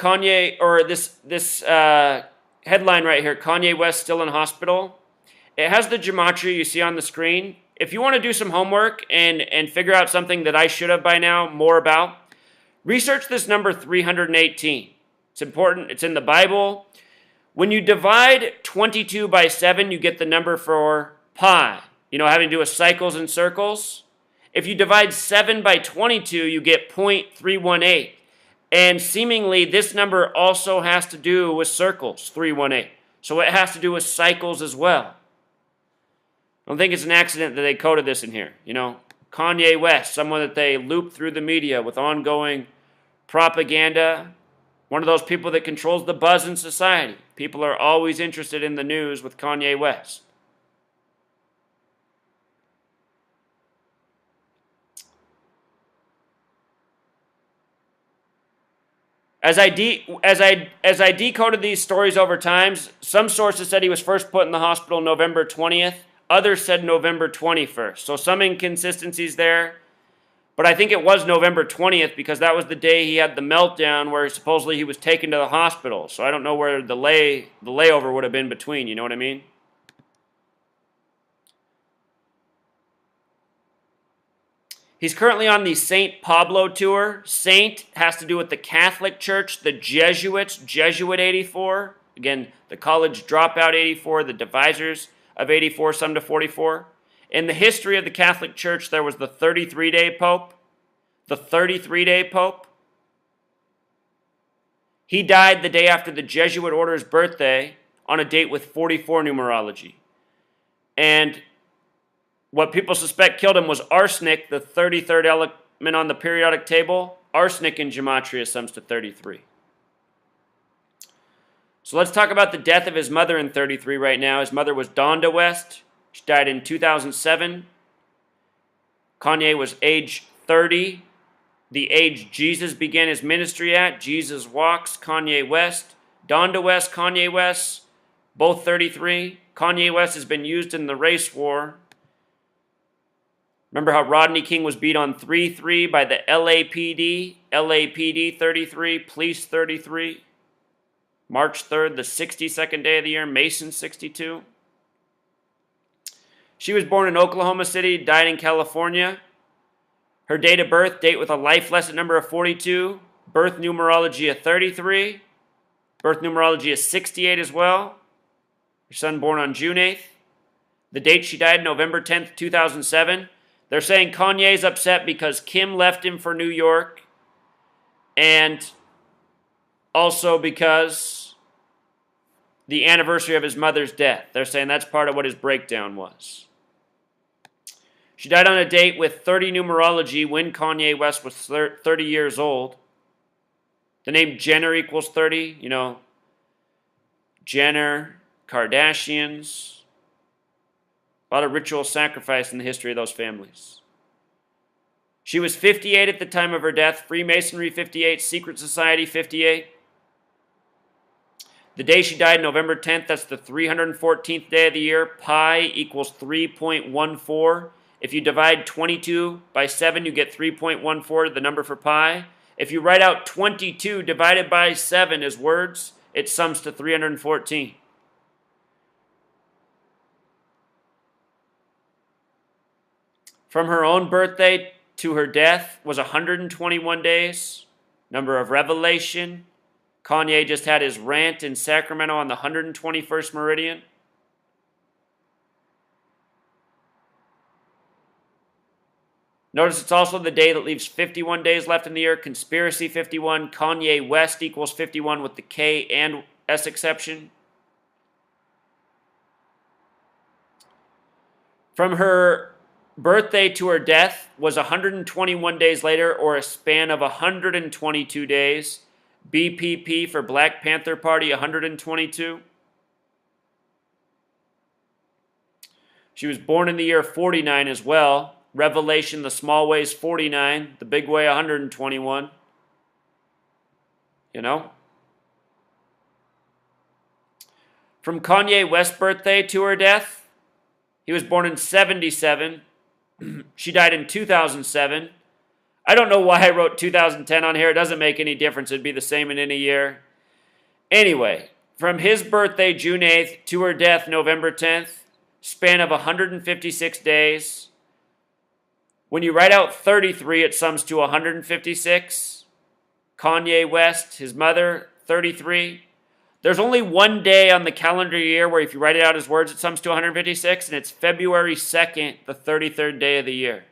this headline right here, Kanye West still in hospital, it has the gematria you see on the screen. If you want to do some homework and figure out something that I should have by now more about, research this number 318. It's important. It's in the Bible. When you divide 22 by 7, you get the number for pi. Having to do with cycles and circles. If you divide 7 by 22, you get 0.318. And seemingly, this number also has to do with circles, 318. So it has to do with cycles as well. I don't think it's an accident that they coded this in here. Kanye West, someone that they loop through the media with ongoing propaganda. One of those people that controls the buzz in society. People are always interested in the news with Kanye West. As I decoded these stories over time, some sources said he was first put in the hospital November 20th. Others said November 21st. So some inconsistencies there. But I think it was November 20th because that was the day he had the meltdown where supposedly he was taken to the hospital. So I don't know where the layover would have been between, you know what I mean? He's currently on the St. Pablo tour. Saint has to do with the Catholic Church, the Jesuits, Jesuit 84. Again, the college dropout 84, the divisors of 84, some to 44. In the history of the Catholic Church, there was the 33-day Pope. The 33-day Pope. He died the day after the Jesuit order's birthday on a date with 44 numerology. And what people suspect killed him was arsenic, the 33rd element on the periodic table. Arsenic in gematria sums to 33. So let's talk about the death of his mother in 33 right now. His mother was Donda West. She died in 2007. Kanye was age 30. The age Jesus began his ministry at. Jesus Walks, Kanye West. Donda West, Kanye West, both 33. Kanye West has been used in the race war. Remember how Rodney King was beat on 3-3 by the LAPD? LAPD 33, Police 33. March 3rd, the 62nd day of the year, Mason 62. She was born in Oklahoma City, died in California. Her date of birth, date with a life lesson number of 42. Birth numerology of 33. Birth numerology of 68 as well. Her son born on June 8th. The date she died, November 10th, 2007. They're saying Kanye's upset because Kim left him for New York. And also because the anniversary of his mother's death. They're saying that's part of what his breakdown was. She died on a date with 30 numerology when Kanye West was 30 years old. The name Jenner equals 30. You know, Jenner, Kardashians. A lot of ritual sacrifice in the history of those families. She was 58 at the time of her death. Freemasonry 58, Secret Society 58. The day she died, November 10th, that's the 314th day of the year. Pi equals 3.14. If you divide 22 by 7, you get 3.14, the number for pi. If you write out 22 divided by 7 as words, it sums to 314. From her own birthday to her death was 121 days. Number of revelation. Kanye just had his rant in Sacramento on the 121st meridian. Notice it's also the day that leaves 51 days left in the year. Conspiracy 51. Kanye West equals 51 with the K and S exception. From her birthday to her death was 121 days later, or a span of 122 days. BPP for Black Panther Party, 122. She was born in the year 49 as well. Revelation, the small way's 49. The big way, 121. You know? From Kanye West's birthday to her death, he was born in 77. She died in 2007. I don't know why I wrote 2010 on here. It doesn't make any difference. It'd be the same in any year. Anyway, from his birthday, June 8th, to her death, November 10th, span of 156 days. When you write out 33, it sums to 156. Kanye West, his mother, 33. There's only one day on the calendar year where if you write it out as words, it sums to 156, and it's February 2nd, the 33rd day of the year.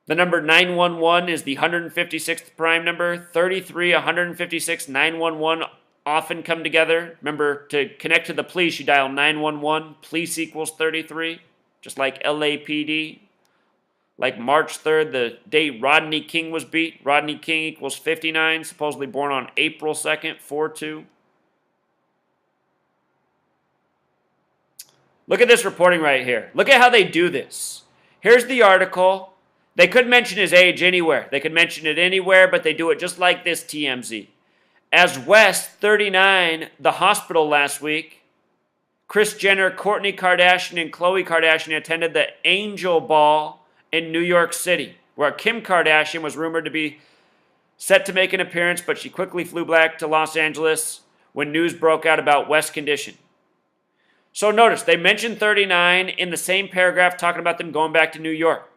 The number 911 is the 156th prime number. 33, 156, 911 often come together. Remember, to connect to the police, you dial 911. Police equals 33, just like LAPD. Like March 3rd, the day Rodney King was beat. Rodney King equals 59, supposedly born on April 2nd, 4-2. Look at this reporting right here. Look at how they do this. Here's the article. They could mention his age anywhere. They could mention it anywhere, but they do it just like this, TMZ. As West, 39, the hospital last week, Kris Jenner, Kourtney Kardashian, and Khloe Kardashian attended the Angel Ball in New York City, where Kim Kardashian was rumored to be set to make an appearance, but she quickly flew back to Los Angeles when news broke out about West's condition. So notice, they mentioned 39 in the same paragraph talking about them going back to New York.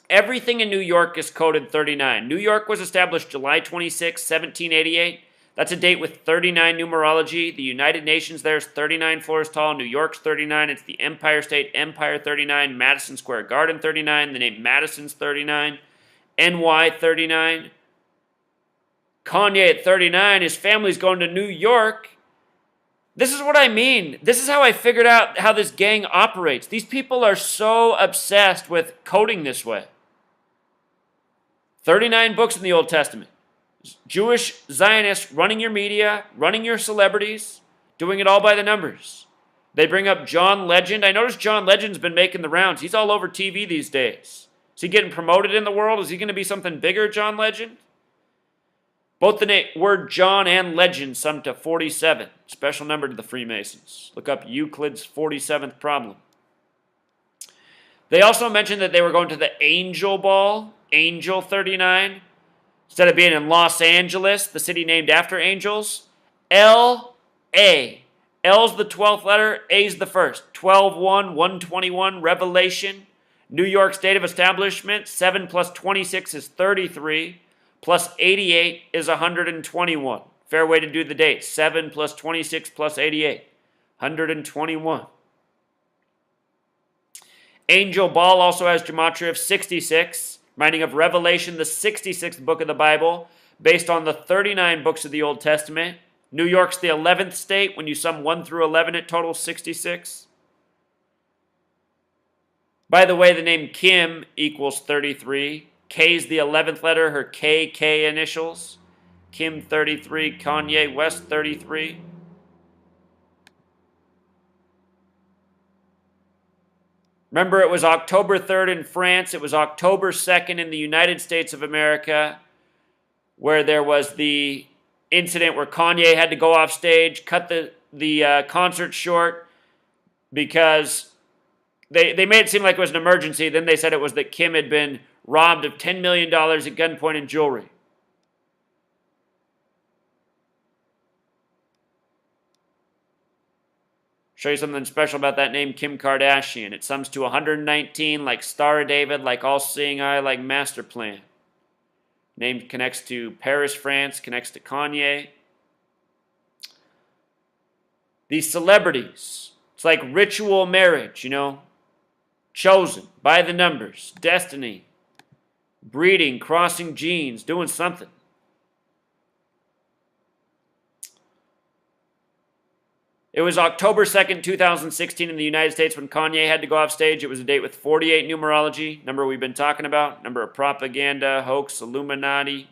Everything in New York is coded 39. New York was established July 26, 1788. That's a date with 39 numerology. The United Nations there is 39 floors tall. New York's 39. It's the Empire State Empire 39. Madison Square Garden 39. The name Madison's 39. NY 39. Kanye at 39. His family's going to New York. This is what I mean. This is how I figured out how this gang operates. These people are so obsessed with coding this way. 39 books in the Old Testament. Jewish Zionists running your media, running your celebrities, doing it all by the numbers. They bring up John Legend. I noticed John Legend's been making the rounds. He's all over TV these days. Is he getting promoted in the world? Is he going to be something bigger, John Legend? Both the word John and Legend sum to 47. Special number to the Freemasons. Look up Euclid's 47th problem. They also mentioned that they were going to the Angel Ball, Angel 39. Instead of being in Los Angeles, the city named after angels, L-A. L's the 12th letter, A's the first. 12-1, 121, Revelation. New York's date of establishment, 7 plus 26 is 33, plus 88 is 121. Fair way to do the date. 7 plus 26 plus 88, 121. Angel Ball also has gematria of 66, reminding of Revelation, the 66th book of the Bible, based on the 39 books of the Old Testament. New York's the 11th state. When you sum 1 through 11, it totals 66. By the way, the name Kim equals 33. K's the 11th letter, her KK initials. Kim 33, Kanye West 33. Remember, it was October 3rd in France. It was October 2nd in the United States of America, where there was the incident where Kanye had to go off stage, cut the concert short because they made it seem like it was an emergency. Then they said it was that Kim had been robbed of $10 million at gunpoint and jewelry. Show you something special about that name, Kim Kardashian. It sums to 119, like Star of David, like All-Seeing Eye, like Master Plan. Name connects to Paris, France, connects to Kanye. These celebrities, it's like ritual marriage, you know. Chosen by the numbers, destiny, breeding, crossing genes, doing something. It was October 2nd, 2016 in the United States when Kanye had to go off stage. It was a date with 48 numerology, number we've been talking about, number of propaganda, hoax, Illuminati.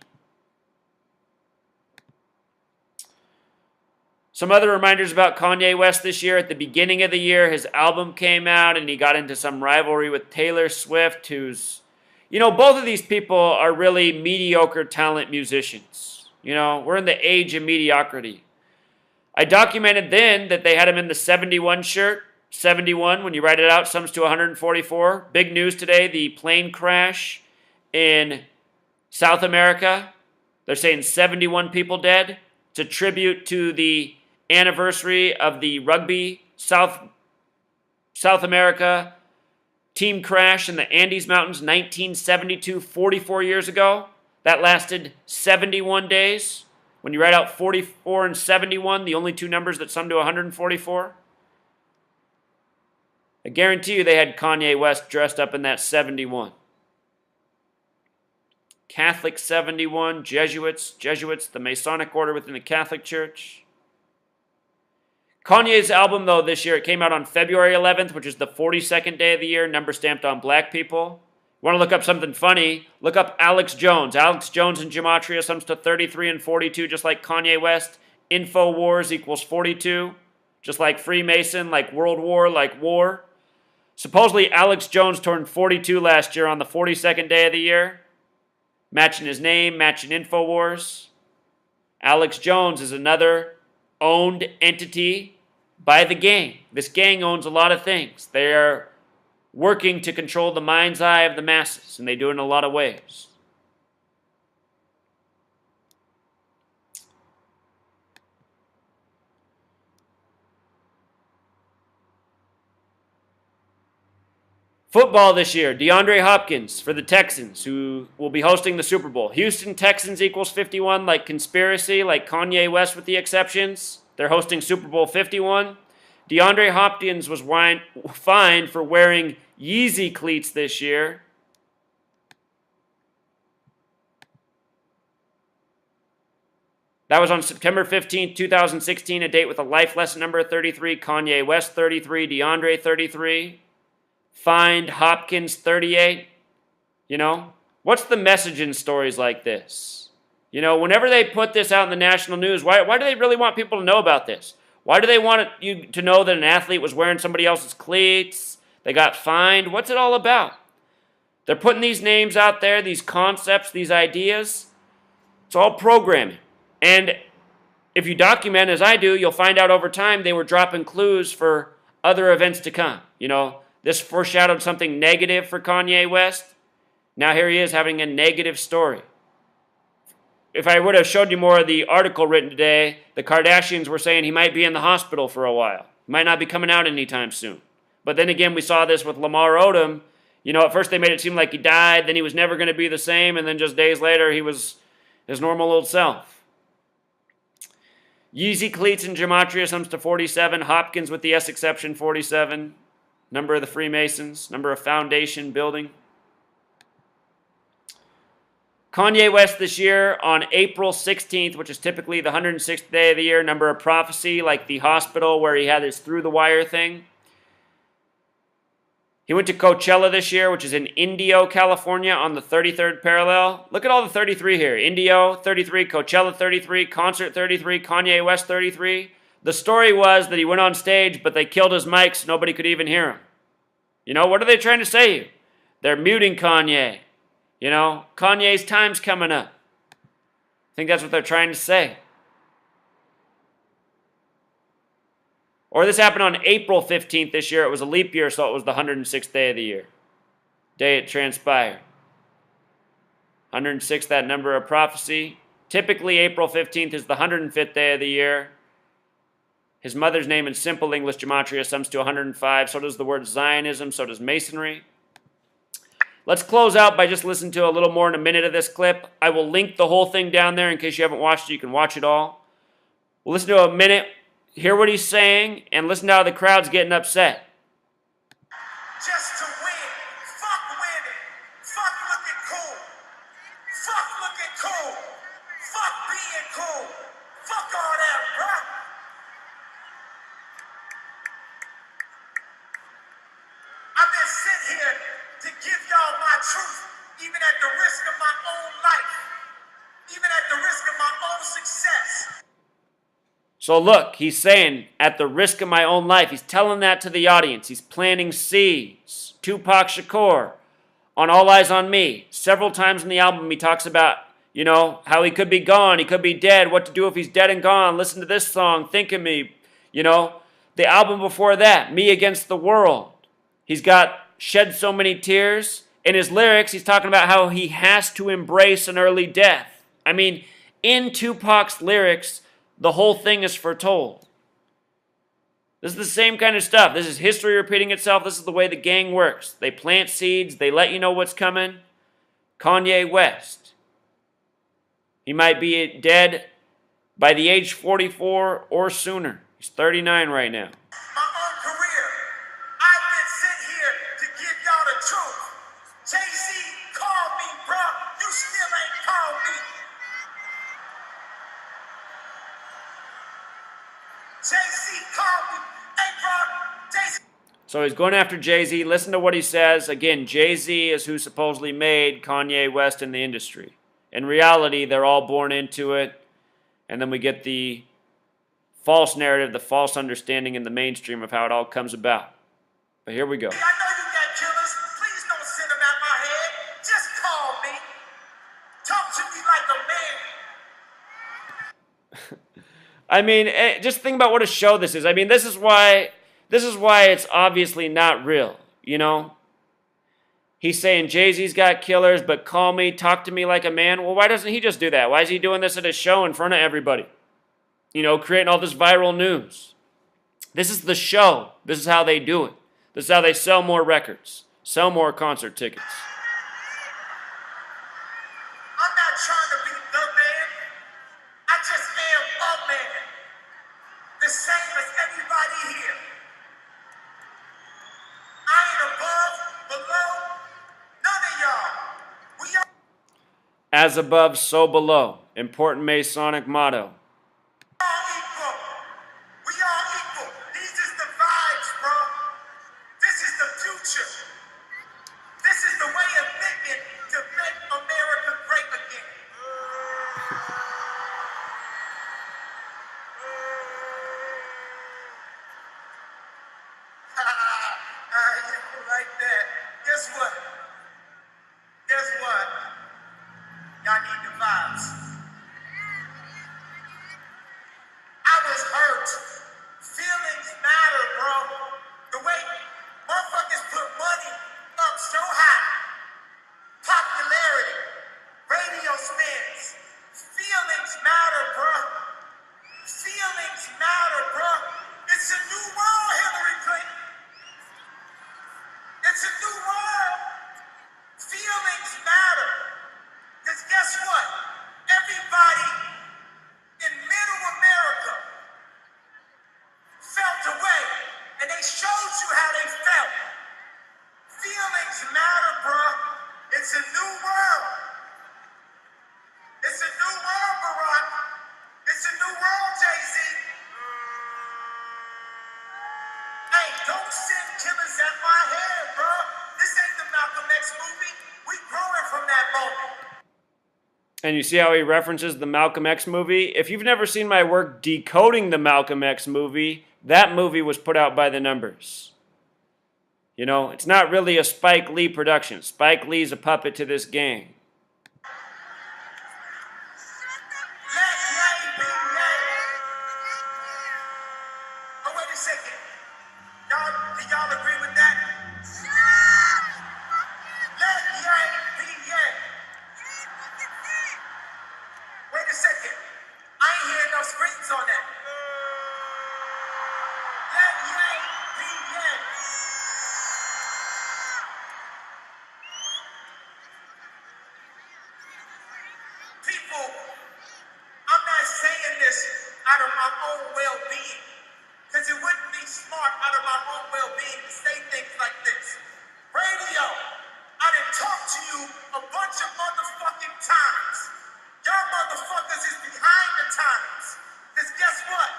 Some other reminders about Kanye West this year. At the beginning of the year, his album came out and he got into some rivalry with Taylor Swift, who's, you know, both of these people are really mediocre talent musicians. You know, we're in the age of mediocrity. I documented then that they had him in the 71 shirt. 71, when you write it out, sums to 144. Big news today, the plane crash in South America. They're saying 71 people dead. It's a tribute to the anniversary of the rugby South America team crash in the Andes Mountains, 1972, 44 years ago. That lasted 71 days. When you write out 44 and 71, the only two numbers that sum to 144, I guarantee you they had Kanye West dressed up in that 71. Catholic 71, Jesuits, the Masonic order within the Catholic Church. Kanye's album, though, this year, it came out on February 11th, which is the 42nd day of the year, number stamped on black people. Want to look up something funny? Look up Alex Jones. Alex Jones in gematria sums to 33 and 42, just like Kanye West. InfoWars equals 42, just like Freemason, like World War, like war. Supposedly, Alex Jones turned 42 last year on the 42nd day of the year. Matching his name, matching InfoWars. Alex Jones is another owned entity by the gang. This gang owns a lot of things. They are working to control the mind's eye of the masses, and they do it in a lot of ways. Football this year, DeAndre Hopkins for the Texans, who will be hosting the Super Bowl. Houston Texans equals 51, like conspiracy, like Kanye West with the exceptions. They're hosting Super Bowl 51. DeAndre Hopkins was fined for wearing Yeezy cleats this year. That was on September 15, 2016, a date with a life lesson number 33, Kanye West 33, DeAndre 33. Fined Hopkins 38. You know, what's the message in stories like this? You know, whenever they put this out in the national news, why do they really want people to know about this? Why do they want you to know that an athlete was wearing somebody else's cleats? They got fined. What's it all about? They're putting these names out there, these concepts, these ideas. It's all programming. And if you document, as I do, you'll find out over time they were dropping clues for other events to come. You know, this foreshadowed something negative for Kanye West. Now here he is having a negative story. If I would have showed you more of the article written today, the Kardashians were saying he might be in the hospital for a while. He might not be coming out anytime soon. But then again, we saw this with Lamar Odom. You know, at first they made it seem like he died, then he was never going to be the same, and then just days later he was his normal old self. Yeezy cleats and gematria sums to 47. Hopkins with the S exception, 47. Number of the Freemasons, number of foundation building. Kanye West this year on April 16th, which is typically the 106th day of the year, number of prophecy, like the hospital where he had his through-the-wire thing. He went to Coachella this year, which is in Indio, California, on the 33rd parallel. Look at all the 33 here. Indio, 33, Coachella, 33, Concert, 33, Kanye West, 33. The story was that he went on stage, but they killed his mic so nobody could even hear him. You know, what are they trying to say here? They're muting Kanye. You know, Kanye's time's coming up. I think that's what they're trying to say. Or this happened on April 15th this year. It was a leap year, so it was the 106th day of the year. Day it transpired. 106, that number of prophecy. Typically, April 15th is the 105th day of the year. His mother's name in simple English gematria sums to 105. So does the word Zionism. So does Masonry. Let's close out by just listening to a little more in a minute of this clip. I will link the whole thing down there in case you haven't watched it. You can watch it all. We'll listen to a minute, hear what he's saying, and listen to how the crowd's getting upset. Just to win. Fuck winning. Fuck looking cool. Fuck looking cool. Fuck being cool. Fuck all that, bruh. I've been sitting here to give y'all my truth, even at the risk of my own life, even at the risk of my own success. So look, he's saying, at the risk of my own life, he's telling that to the audience. He's planting seeds. Tupac Shakur, on All Eyes on Me, several times in the album he talks about, you know, how he could be gone, he could be dead, what to do if he's dead and gone, listen to this song, Think of Me, you know. The album before that, Me Against the World. He's got Shed So Many Tears. In his lyrics, he's talking about how he has to embrace an early death. I mean, in Tupac's lyrics, the whole thing is foretold. This is the same kind of stuff. This is history repeating itself. This is the way the gang works. They plant seeds. They let you know what's coming. Kanye West. He might be dead by the age 44 or sooner. He's 39 right now. My own career. I've been sitting here to give y'all the truth. Jay-Z called me, bro. You still ain't called me. Jay-Z called me. Hey, bro. Jay-Z. So he's going after Jay-Z. Listen to what he says. Again, Jay-Z is who supposedly made Kanye West in the industry. In reality, they're all born into it. And then we get the false narrative, the false understanding in the mainstream of how it all comes about. But here we go. I know I mean, just think about what a show this is. I mean, this is why it's obviously not real, you know? He's saying Jay-Z's got killers, but call me, talk to me like a man. Well, why doesn't he just do that? Why is he doing this at a show in front of everybody? You know, creating all this viral news. This is the show. This is how they do it. This is how they sell more records, sell more concert tickets. I'm not trying to be the man. I just am a man. The same as everybody here. I ain't above, below, none of y'all. We all As above, so below. Important Masonic motto. equal. We all equal. These is the vibes, bro. This is the future. This is the way of thinking to make America great again. Like that. Guess what? Guess what? Y'all need the vibes. I was hurt. Feelings matter, bro. The way motherfuckers put money up so high. Popularity. Radio spins. Feelings matter, bro. Feelings matter, bro. It's a new world, Hillary Clinton. It's a new world. Feelings matter. Because guess what? Everybody in middle America felt away, and they showed you how they felt. Feelings matter, bro. It's a new world. It's a new world, Barack. It's a new world, Jay-Z. Hey, don't send killers at my head, bro. This ain't the Malcolm X movie. We growing from that moment. And you see how he references the Malcolm X movie? If you've never seen my work decoding the Malcolm X movie, that movie was put out by the numbers. You know, it's not really a Spike Lee production. Spike Lee's a puppet to this gang. Let Ye be Ye. Oh, wait a second. Do y'all agree with that? Let Ye be Ye. Wait a second. I ain't hearing no screams on that. Let Ye be Ye. People, I'm not saying this out of my own well-being, because it wouldn't be smart out of my own well-being to say things like this. Radio, I done talked to you a bunch of motherfucking times. Y'all motherfuckers is behind the times. Because guess what?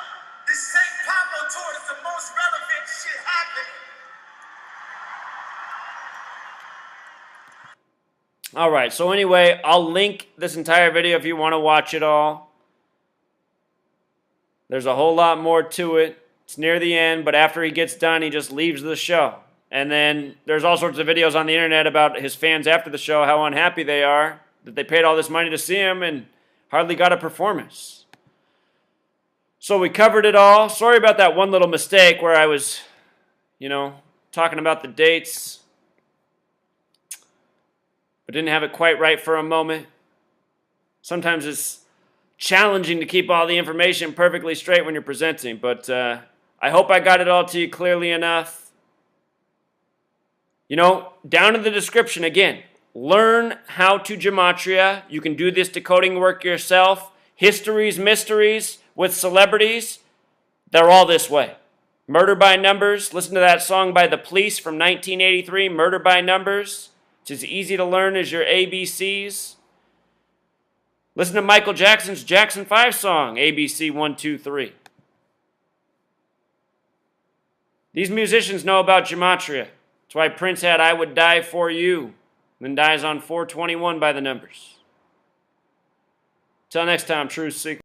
This St. Pablo tour is the most relevant shit happening. All right, so anyway, I'll link this entire video if you want to watch it all. There's a whole lot more to it. It's near the end, but after he gets done, he just leaves the show. And then there's all sorts of videos on the internet about his fans after the show, how unhappy they are that they paid all this money to see him and hardly got a performance. So we covered it all. Sorry about that one little mistake where I was, you know, talking about the dates, but didn't have it quite right for a moment. Sometimes it's challenging to keep all the information perfectly straight when you're presenting, but I hope I got it all to you clearly enough. You know, down in the description again, learn how to gematria. You can do this decoding work yourself. Histories, mysteries with celebrities, they're all this way. Murder by Numbers, listen to that song by The Police from 1983, Murder by Numbers. It's as easy to learn as your ABCs. Listen to Michael Jackson's Jackson 5 song, ABC 1, 2, 3. These musicians know about gematria. That's why Prince had I Would Die For You, then dies on 4/21 by the numbers. Till next time, True Seekers.